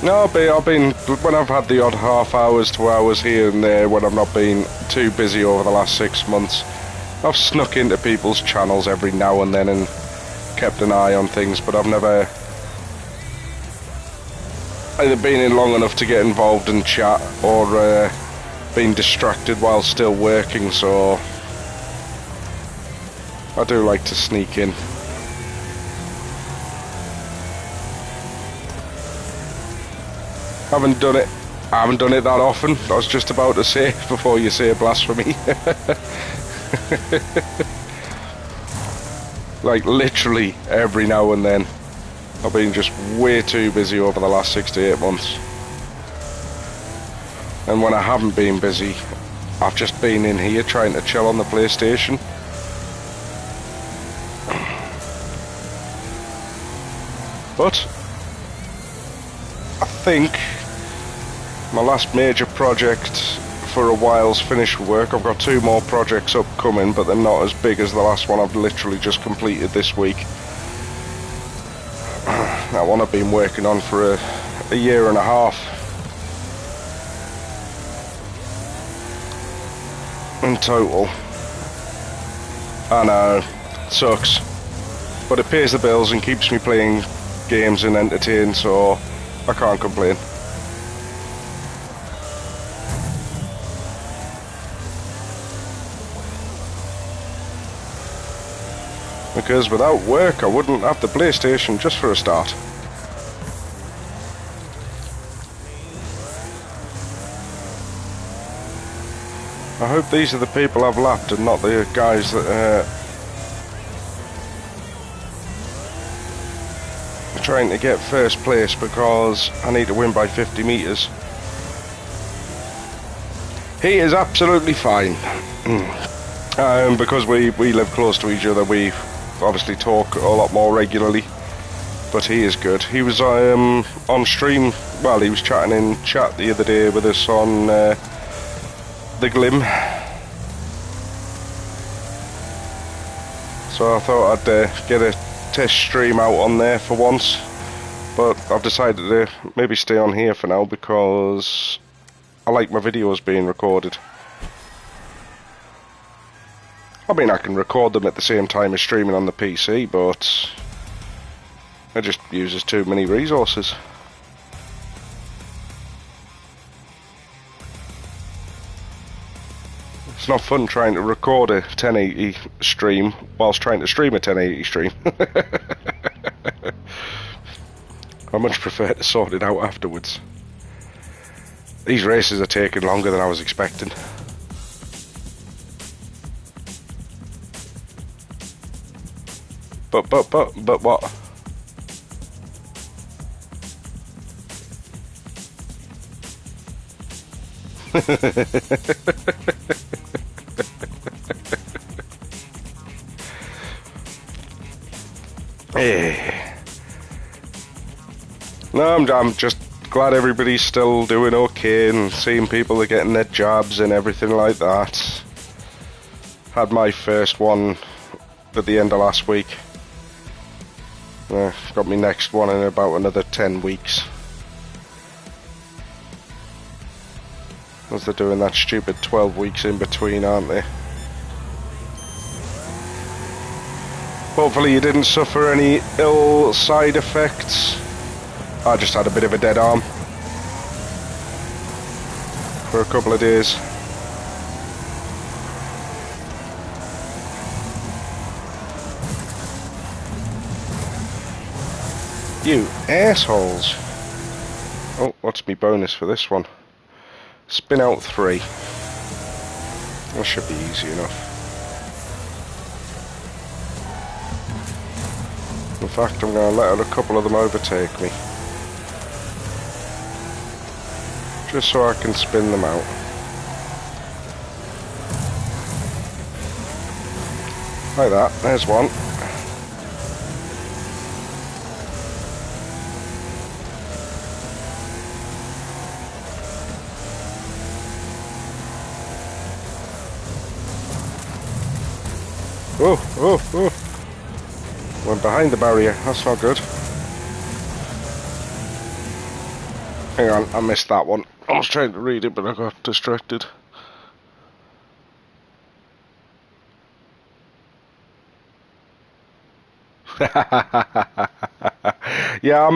No, I've been when I've had the odd half hours to hours here and there when I've not been too busy over the last 6 months. I've snuck into people's channels every now and then and kept an eye on things, but I've never either been in long enough to get involved in chat or been distracted while still working, so I do like to sneak in. I haven't done it that often. I was just about to say before you say blasphemy. Like literally every now and then. I've been just way too busy over the last 6 to 8 months. And when I haven't been busy, I've just been in here trying to chill on the PlayStation. But I think my last major project for a while's finished work. I've got 2 more projects upcoming, but they're not as big as the last one I've literally just completed this week. That one I've been working on for a year and a half. In total. I know, it sucks. But it pays the bills and keeps me playing games and entertained, so I can't complain. Because without work I wouldn't have the PlayStation, just for a start. I hope these are the people I've lapped and not the guys that are trying to get first place because I need to win by 50 metres. He is absolutely fine. Because we live close to each other, we obviously talk a lot more regularly, but he is good. He was on stream, well, he was chatting in chat the other day with us on the Glim, so I thought I'd get a test stream out on there for once, but I've decided to maybe stay on here for now because I like my videos being recorded. I mean, I can record them at the same time as streaming on the PC, but it just uses too many resources. It's not fun trying to record a 1080 stream whilst trying to stream a 1080 stream. I much prefer to sort it out afterwards. These races are taking longer than I was expecting. But what? No, I'm just glad everybody's still doing okay and seeing people are getting their jobs and everything like that. Had my first one at the end of last week. Got me next one in about another 10 weeks. As they're doing that stupid 12 weeks in between, aren't they? Hopefully you didn't suffer any ill side effects. I just had a bit of a dead arm for a couple of days. You assholes. Oh, what's my bonus for this one? Spin out 3. That should be easy enough. In fact, I'm going to let a couple of them overtake me. Just so I can spin them out. Like that, there's one. Oh. Went behind the barrier, that's not good. Hang on, I missed that one. I was trying to read it, but I got distracted. Yeah,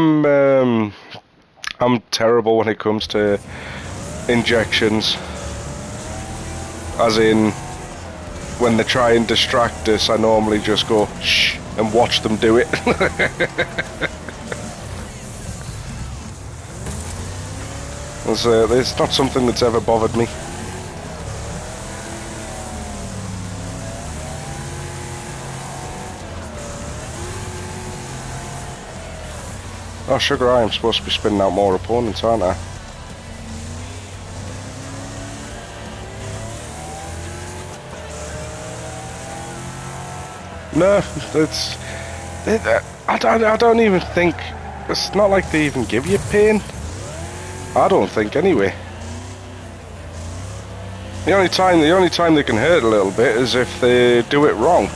I'm terrible when it comes to injections. As in, when they try and distract us, I normally just go shh and watch them do it. It's not something that's ever bothered me. Oh, sugar, I am supposed to be spinning out more opponents, aren't I? No, I don't even think, it's not like they even give you pain. I don't think, anyway. The only time they can hurt a little bit is if they do it wrong.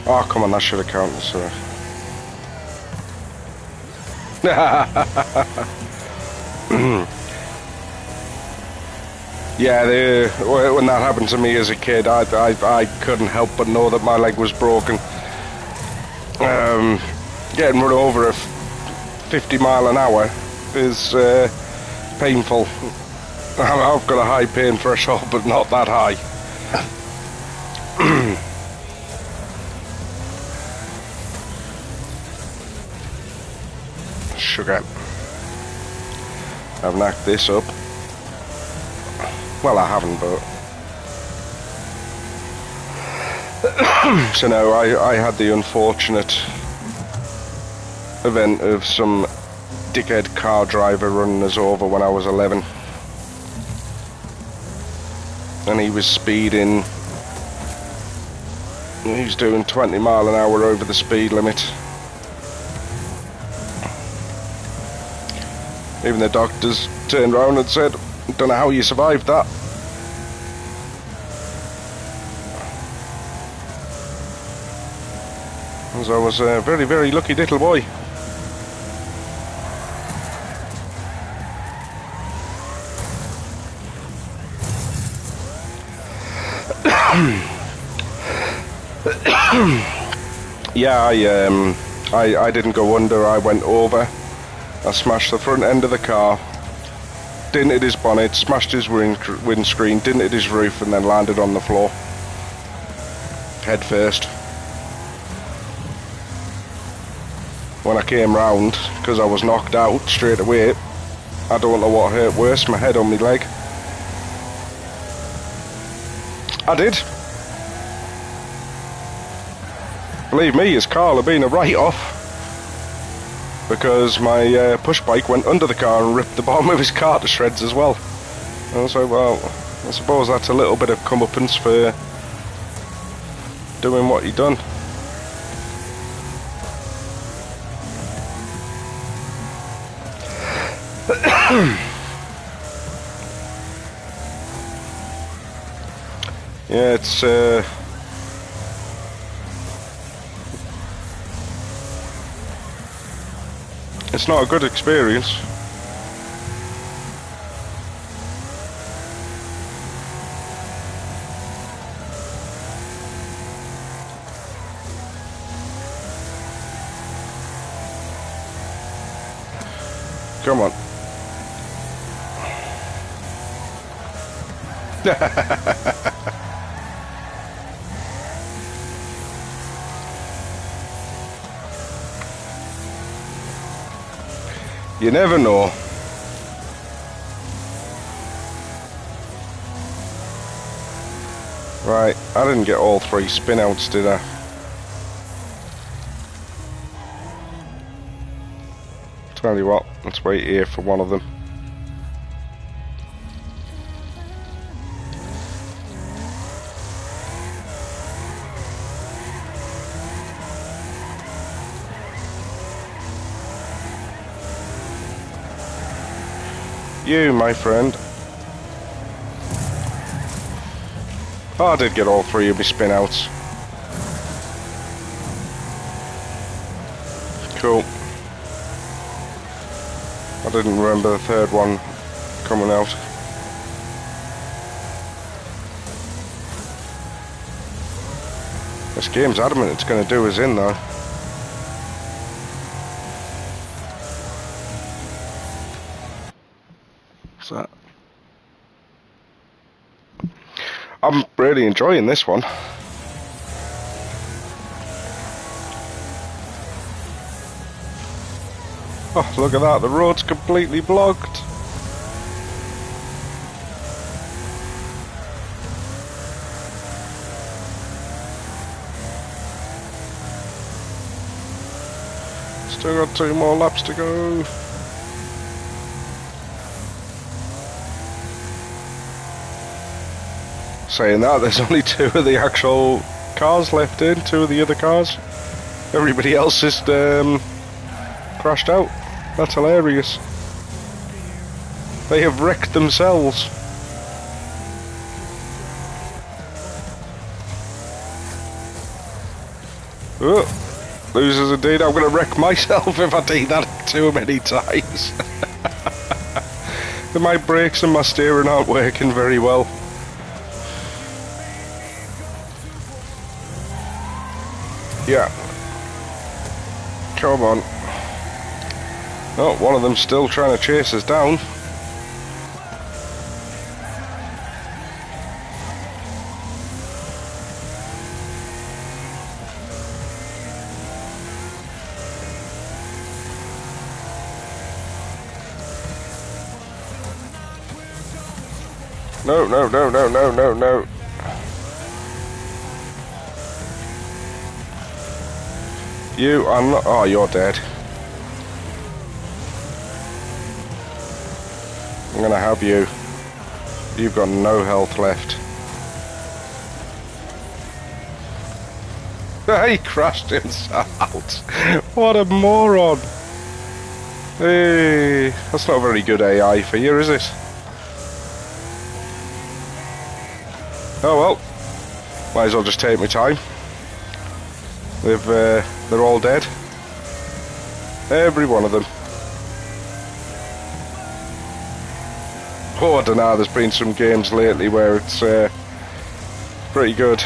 Oh, come on, that should have counted, sorry. Yeah, when that happened to me as a kid, I couldn't help but know that my leg was broken. Getting run over at 50 mile an hour is painful. I've got a high pain threshold, but not that high. Sugar. I've knocked this up. Well, I haven't, but... So no, I had the unfortunate event of some dickhead car driver running us over when I was 11. And he was speeding... He was doing 20 mile an hour over the speed limit. Even the doctors turned around and said, "Don't know how you survived that." As I was a very, very lucky little boy. Yeah, I didn't go under, I went over. I smashed the front end of the car, dented his bonnet, smashed his windscreen, dented his roof, and then landed on the floor. Head first. When I came round, because I was knocked out straight away, I don't know what hurt worse, my head or my leg. I did. Believe me, his car had been a write-off. Because my push bike went under the car and ripped the bottom of his car to shreds as well. And I was like, well, I suppose that's a little bit of comeuppance for doing what he done. Yeah, it's not a good experience. Come on. You never know. Right, I didn't get all 3 spin outs, did I? Tell you what, let's wait here for one of them. You, my friend. Oh, I did get all three of my spin outs. Cool. I didn't remember the third one coming out. This game's adamant it's going to do us in though. What's that? I'm really enjoying this one. Oh, look at that, the road's completely blocked. Still got 2 more laps to go. Saying that, there's only 2 of the actual cars left in, 2 of the other cars. Everybody else is crashed out. That's hilarious. They have wrecked themselves. Oh. Losers indeed. I'm going to wreck myself if I do that too many times. My brakes and my steering aren't working very well. Yeah. Come on. Oh, one of them's still trying to chase us down. No, no, no, no, no, no, no. You are not... Oh, you're dead. I'm gonna have you. You've got no health left. He crashed himself. What a moron. Hey, that's not very good AI for you, is it? Oh well, might as well just take my time. They're all dead. Every one of them. Oh, I don't know, there's been some games lately where it's pretty good.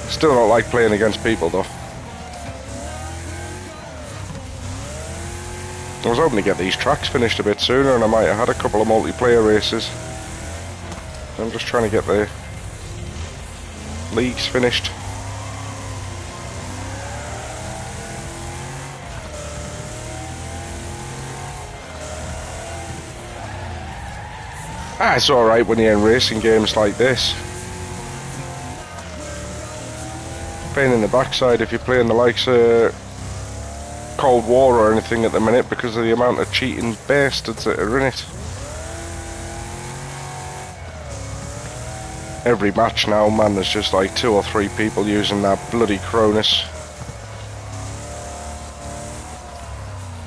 Still don't like playing against people though. I was hoping to get these tracks finished a bit sooner and I might have had a couple of multiplayer races. I'm just trying to get the leagues finished. It's alright when you're in racing games like this. Pain in the backside if you're playing the likes of Cold War or anything at the minute because of the amount of cheating bastards that are in it. Every match now, man, there's just like 2 or 3 people using that bloody Cronus.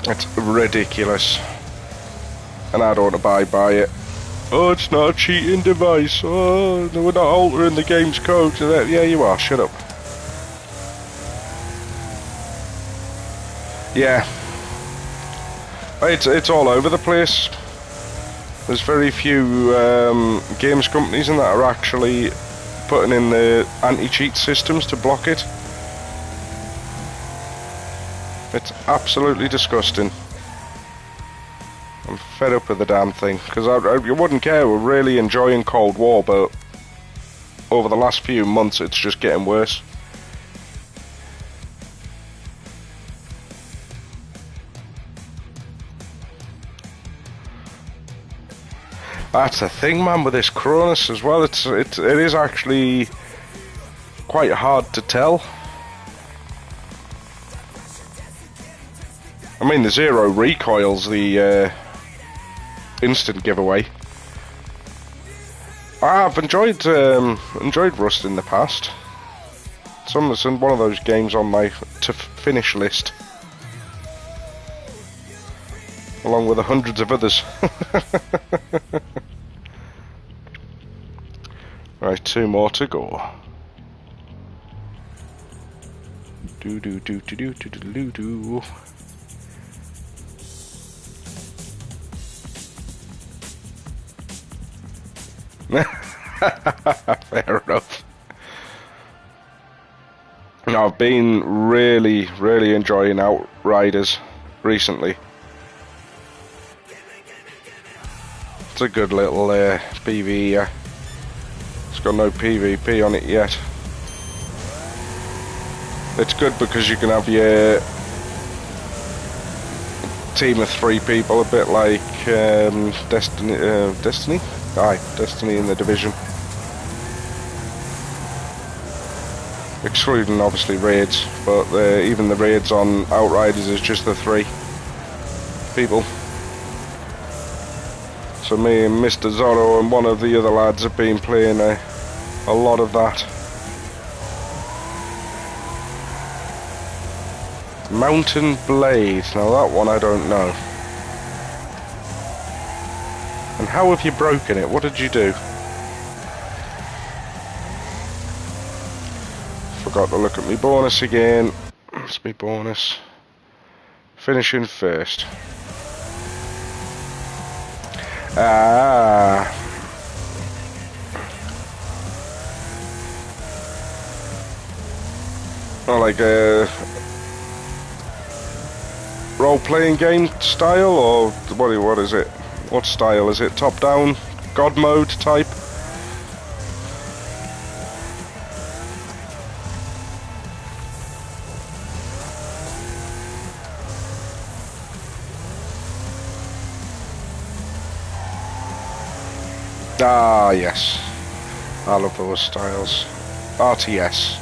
It's ridiculous. And I don't abide by it. Oh, it's not a cheating device. Oh, we're not altering the game's code. Yeah, you are. Shut up. Yeah. It's all over the place. There's very few games companies and that are actually putting in the anti-cheat systems to block it. It's absolutely disgusting. I'm fed up with the damn thing, because I wouldn't care, we're really enjoying Cold War, but over the last few months it's just getting worse. That's the thing, man, with this Cronus as well. It is actually quite hard to tell. I mean, the zero recoil's the instant giveaway. I've enjoyed Rust in the past. It's one of those games on my to finish list. along with the hundreds of others. Right, 2 more to go. Do do do do do do do do. Fair enough. I've been really enjoying Outriders recently. It's a good little PvE. It's got no PvP on it yet. It's good because you can have your team of 3 people, a bit like Destiny? Aye, Destiny in the Division. Excluding obviously raids, but even the raids on Outriders is just the 3 people. So me and Mr. Zorro and one of the other lads have been playing a lot of that. Mountain Blade, now that one I don't know. And how have you broken it? What did you do? Forgot to look at my bonus again. That's my bonus. Finishing first. Ah. Oh, like a role-playing game style, or what is it? What style is it? Top-down, God mode type? Ah, yes. I love those styles. RTS.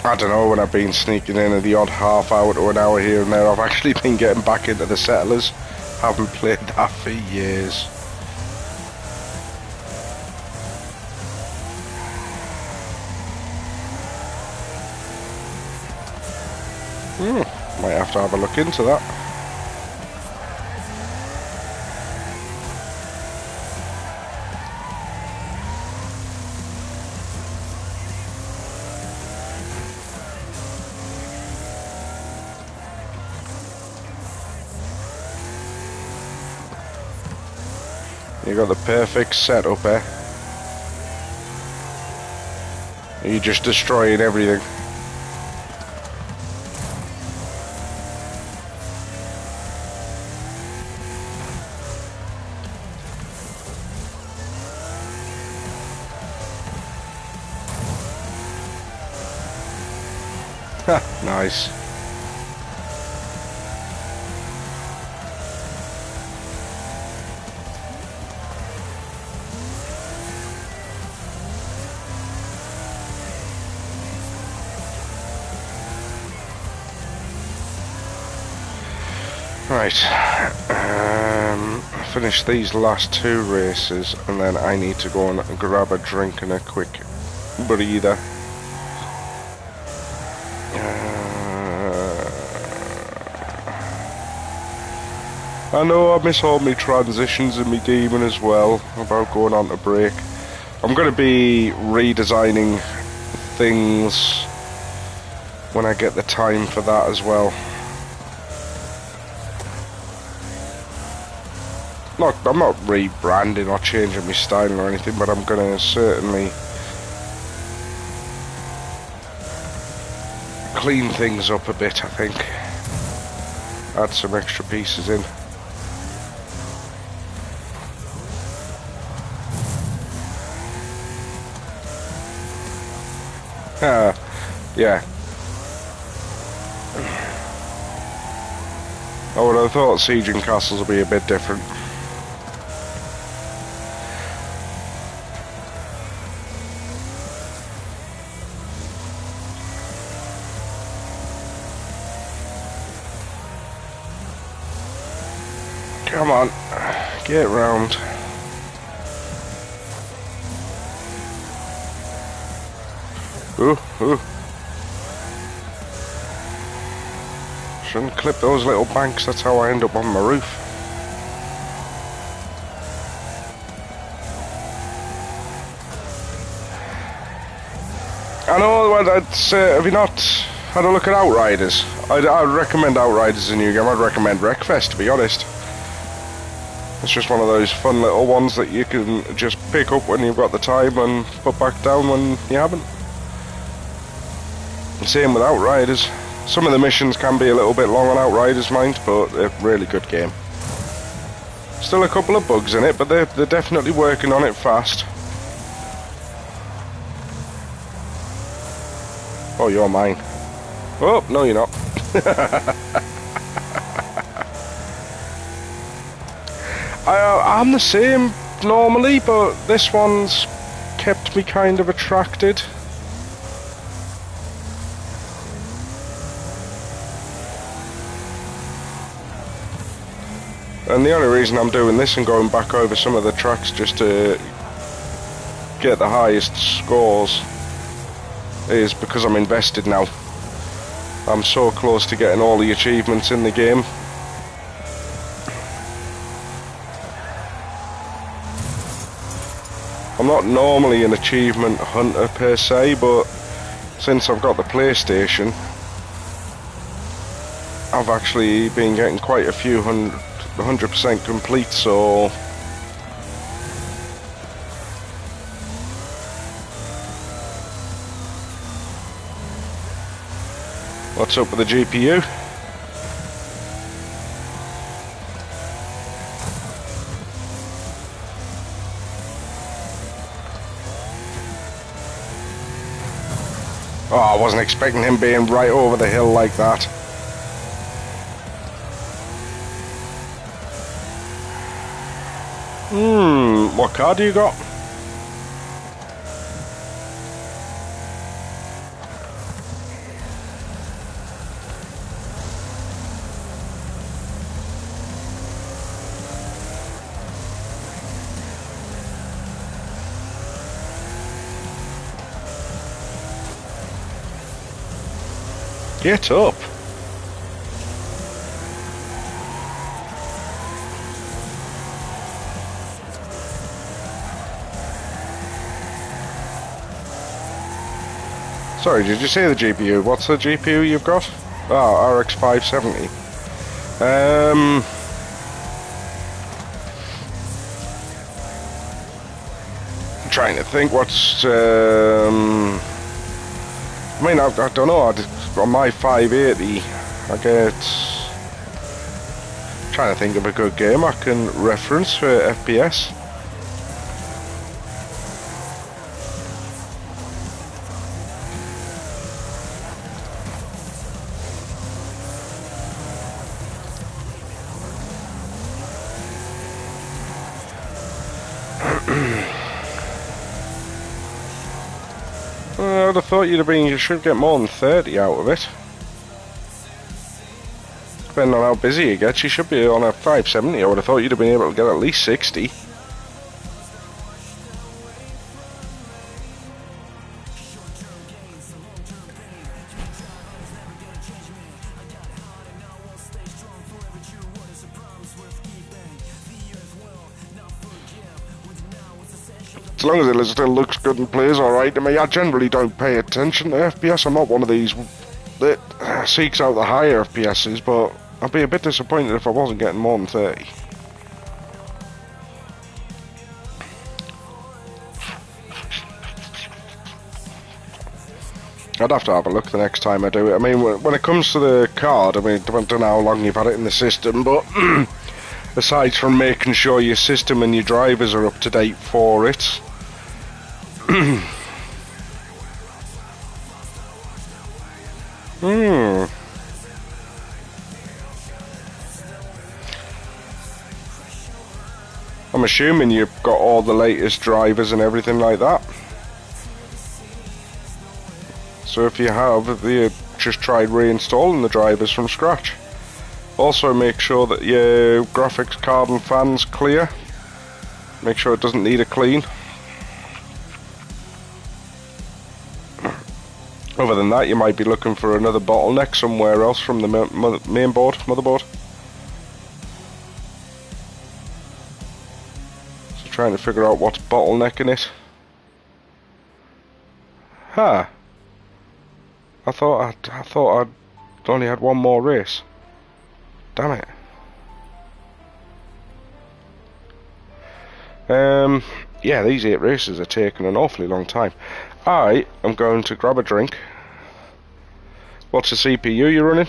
I don't know, when I've been sneaking in the odd half hour to an hour here and there, I've actually been getting back into the Settlers. Haven't played that for years. Might have to have a look into that. You got the perfect setup, eh? Are you just destroying everything? Ha, nice. Right, finish these last 2 races and then I need to go and grab a drink and a quick breather. I know I miss all my transitions and my demon as well, about going on to break. I'm going to be redesigning things when I get the time for that as well. I'm not rebranding or changing my style or anything, but I'm going to certainly clean things up a bit, I think. Add some extra pieces in. Yeah. I would have thought sieging castles would be a bit different. Come on, get round. Ooh, ooh. Shouldn't clip those little banks, that's how I end up on my roof. I know, have you not had a look at Outriders? I'd recommend Outriders as a new game. I'd recommend Wreckfest, to be honest. It's just one of those fun little ones that you can just pick up when you've got the time and put back down when you haven't. Same with Outriders. Some of the missions can be a little bit long on Outriders, mind, but they're a really good game. Still a couple of bugs in it, but they're definitely working on it fast. Oh, you're mine. Oh, no you're not. I'm the same normally, but this one's kept me kind of attracted. And the only reason I'm doing this and going back over some of the tracks just to get the highest scores is because I'm invested now. I'm so close to getting all the achievements in the game. I'm not normally an achievement hunter per se, but since I've got the PlayStation, I've actually been getting quite a few 100% complete, so what's up with the GPU? Oh, I wasn't expecting him being right over the hill like that. What car do you got? Get up. Sorry, did you say the GPU? What's the GPU you've got? Oh, RX 570. I'm trying to think what's... I mean, I don't know. On my 580, I get... Trying to think of a good game I can reference for FPS. I would have thought you should get more than 30 out of it. Depending on how busy you get, you should be on a 570. I would have thought you'd have been able to get at least 60. As long as it still looks good and plays alright to me, I generally don't pay attention to FPS. I'm not one of these that seeks out the higher FPSs, but I'd be a bit disappointed if I wasn't getting more than 30. I'd have to have a look the next time I do it. I mean, when it comes to the card, I mean, I don't know how long you've had it in the system, but aside from making sure your system and your drivers are up to date for it, I'm assuming you've got all the latest drivers and everything like that. So if you have, you just tried reinstalling the drivers from scratch. Also make sure that your graphics card and fan's clear. Make sure it doesn't need a clean. Other than that, you might be looking for another bottleneck somewhere else from the main board, motherboard. So trying to figure out what's bottlenecking it. Huh. I thought I'd only had one more race. Damn it. Yeah, these 8 races are taking an awfully long time. I am going to grab a drink. What's the CPU you're running?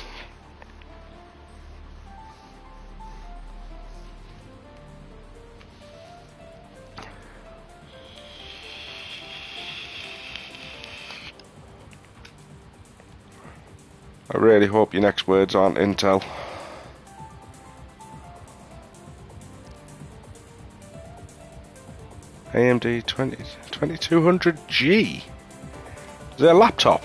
I really hope your next words aren't Intel. AMD 2200G. Is it a laptop?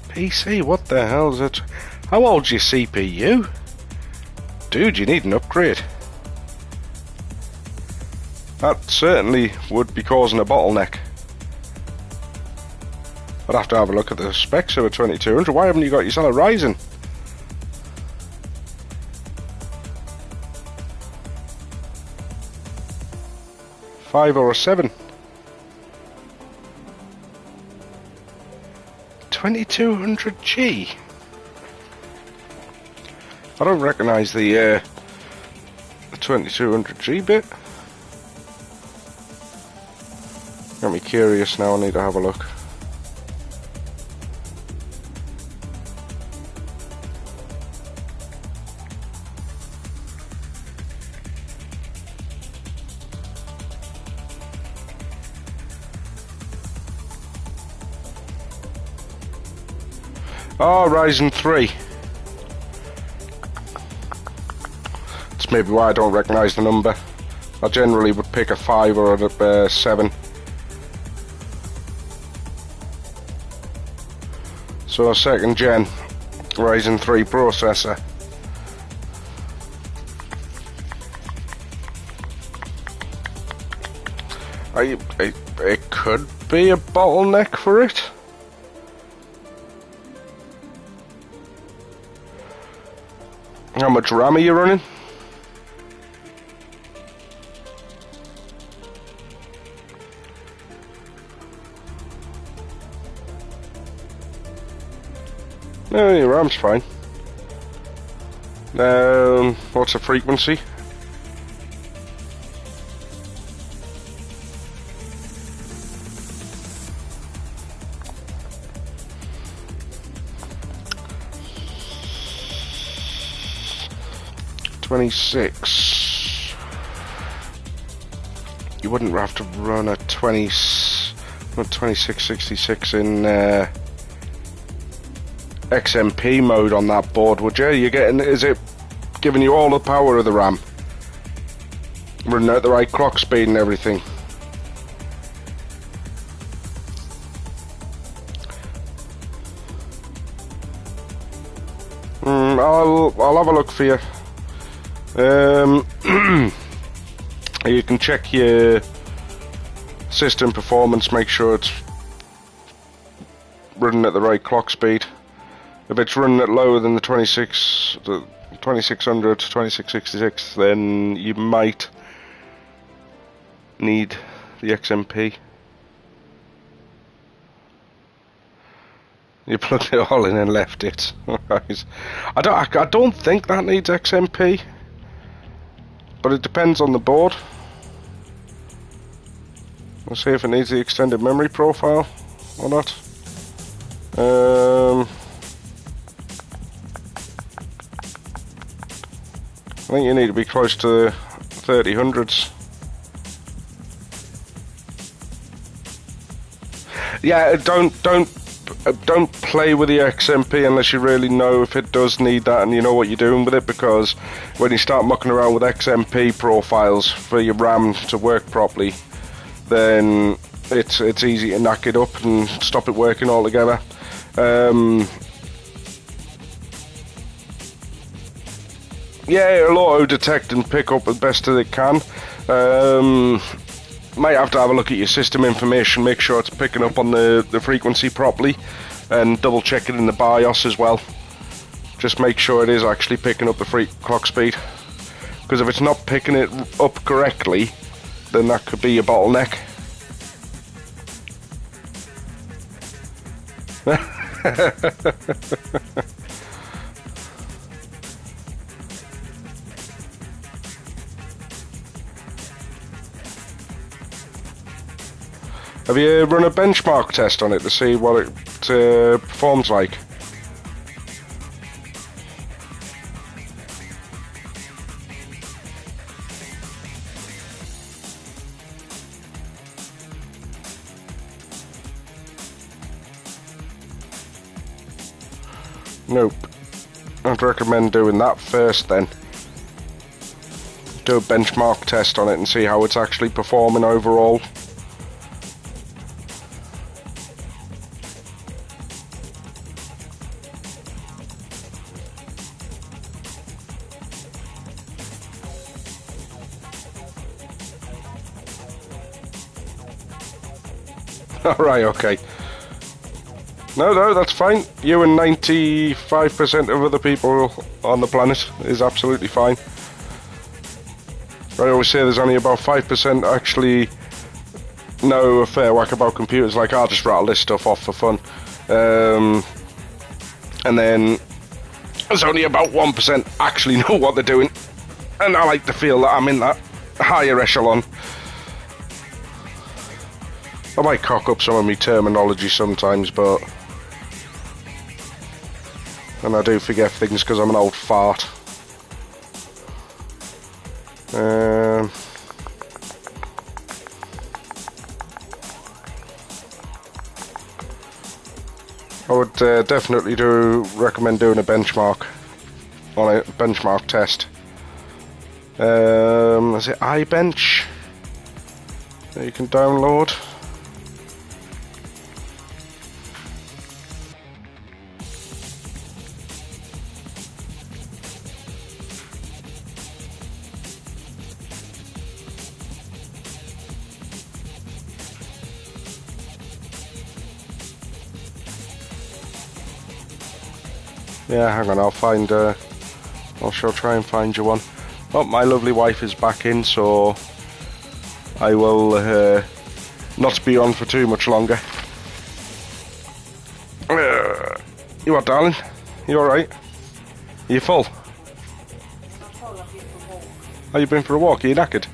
PC, what the hell is it? How old's your CPU? Dude, you need an upgrade. That certainly would be causing a bottleneck. I'd have to have a look at the specs of a 2200. Why haven't you got yourself a Ryzen? Five or a 7? 2200G? I don't recognise the 2200G bit. Got me curious now, I need to have a look. Oh, Ryzen 3. That's maybe why I don't recognise the number. I generally would pick a 5 or a 7. So a 2nd gen Ryzen 3 processor. It could be a bottleneck for it. How much RAM are you running? No, your RAM's fine. What's the frequency? $26. You wouldn't have to run a 2666 in XMP mode on that board, would you? Is it giving you all the power of the RAM? Running at the right clock speed and everything? I'll have a look for you. You can check your system performance, make sure it's running at the right clock speed. If it's running at lower than the 2600 to 2666, then you might need the XMP. You plugged it all in and left it. I don't think that needs XMP, but it depends on the board. We'll see if it needs the extended memory profile or not. I think you need to be close to 3000s. Yeah, don't play with the XMP unless you really know if it does need that and you know what you're doing with it, because when you start mucking around with XMP profiles for your RAM to work properly, then it's easy to knock it up and stop it working altogether. Yeah, it'll auto-detect and pick up as best as it can. Might have to have a look at your system information, make sure it's picking up on the frequency properly, and double check it in the BIOS as well. Just make sure it is actually picking up the clock speed. Because if it's not picking it up correctly, then that could be a bottleneck. Have you run a benchmark test on it to see what it performs like? Nope. I'd recommend doing that first then. Do a benchmark test on it and see how it's actually performing overall. Alright, okay. No, that's fine. You and 95% of other people on the planet is absolutely fine. I always say there's only about 5% actually know a fair whack about computers. Like, I'll just rattle this stuff off for fun. And then there's only about 1% actually know what they're doing. And I like to feel that I'm in that higher echelon. I might cock up some of my terminology sometimes, but... and I do forget things because I'm an old fart. I would definitely recommend doing a benchmark on it, benchmark test. Is it iBench that you can download? Yeah, hang on, I'll try and find you one. Oh, my lovely wife is back in, so I will not be on for too much longer. You what, darling? You alright? Are you full? Oh, you've been for a walk? Are you knackered?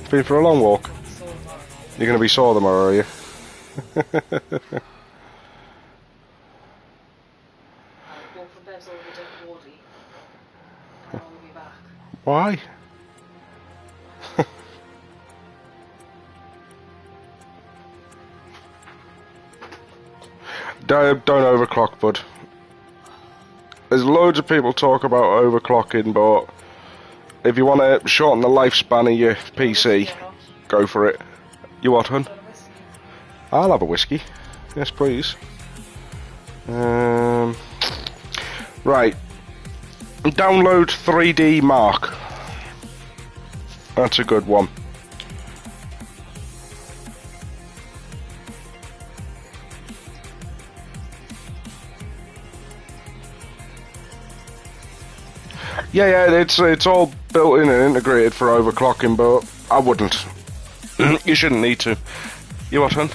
Been for a long walk? You're going to be sore tomorrow, are you? Why? Don't overclock, bud. There's loads of people talk about overclocking, but if you want to shorten the lifespan of your PC, go for it. You what, hun? I'll have a whiskey. Yes, please. Right. Download 3D Mark. That's a good one. Yeah, it's all built in and integrated for overclocking, but I wouldn't. You shouldn't need to. You what, hun?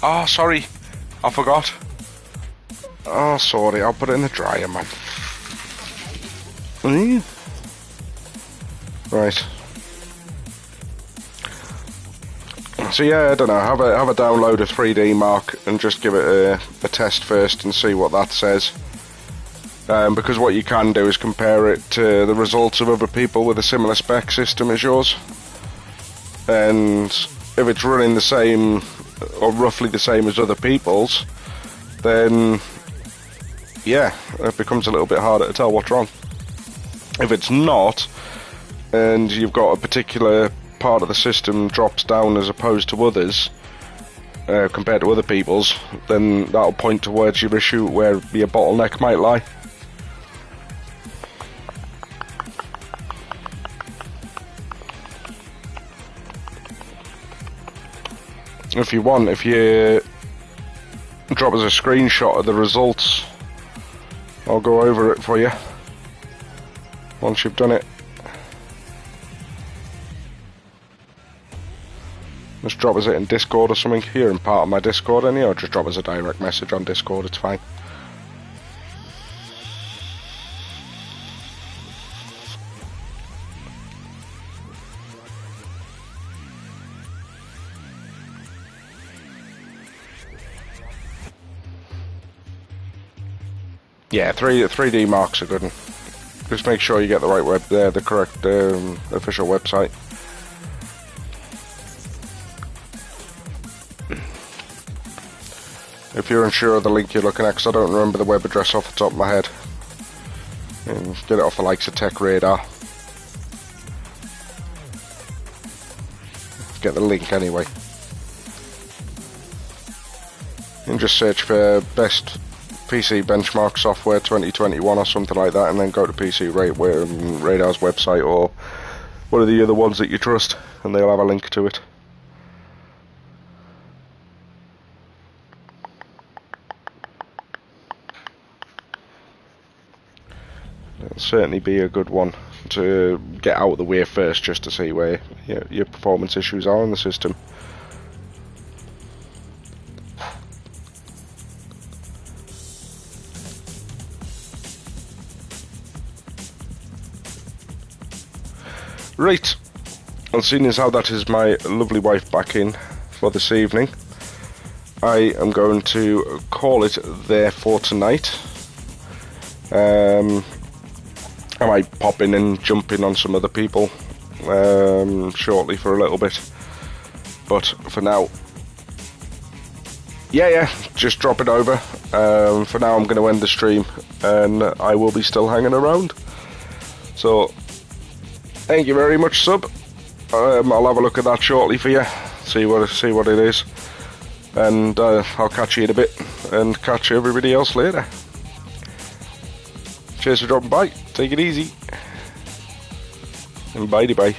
Oh, sorry. I forgot. Oh, sorry. I'll put it in the dryer, man. Right. So yeah, I don't know. Have a download of 3D Mark and just give it a test first and see what that says. Because what you can do is compare it to the results of other people with a similar spec system as yours. And if it's running the same, or roughly the same as other people's, then yeah, it becomes a little bit harder to tell what's wrong. If it's not, and you've got a particular part of the system drops down as opposed to others, compared to other people's, then that'll point towards your issue where your bottleneck might lie. if you want, if you drop us a screenshot of the results, I'll go over it for you once you've done it. Just drop us it in Discord or something. Here in part of my Discord, any, or just drop us a direct message on Discord, it's fine. Yeah, 3D marks are good. Just make sure you get the right the correct official website. If you're unsure of the link you're looking at, because I don't remember the web address off the top of my head, get it off the likes of Tech Radar. Get the link anyway. And just search for best PC benchmark software 2021 or something like that, and then go to PC Radar's website or one of the other ones that you trust, and they'll have a link to it. It'll certainly be a good one to get out of the way first, just to see where your performance issues are in the system. Right, and seeing as how that is my lovely wife back in for this evening, I am going to call it there for tonight. I might pop in and jump in on some other people shortly for a little bit, but for now, just drop it over. For now I'm going to end the stream, and I will be still hanging around. So thank you very much, sub. I'll have a look at that shortly for you, see what it is, and I'll catch you in a bit, and catch everybody else later. Cheers for dropping by. Take it easy. And bye-bye.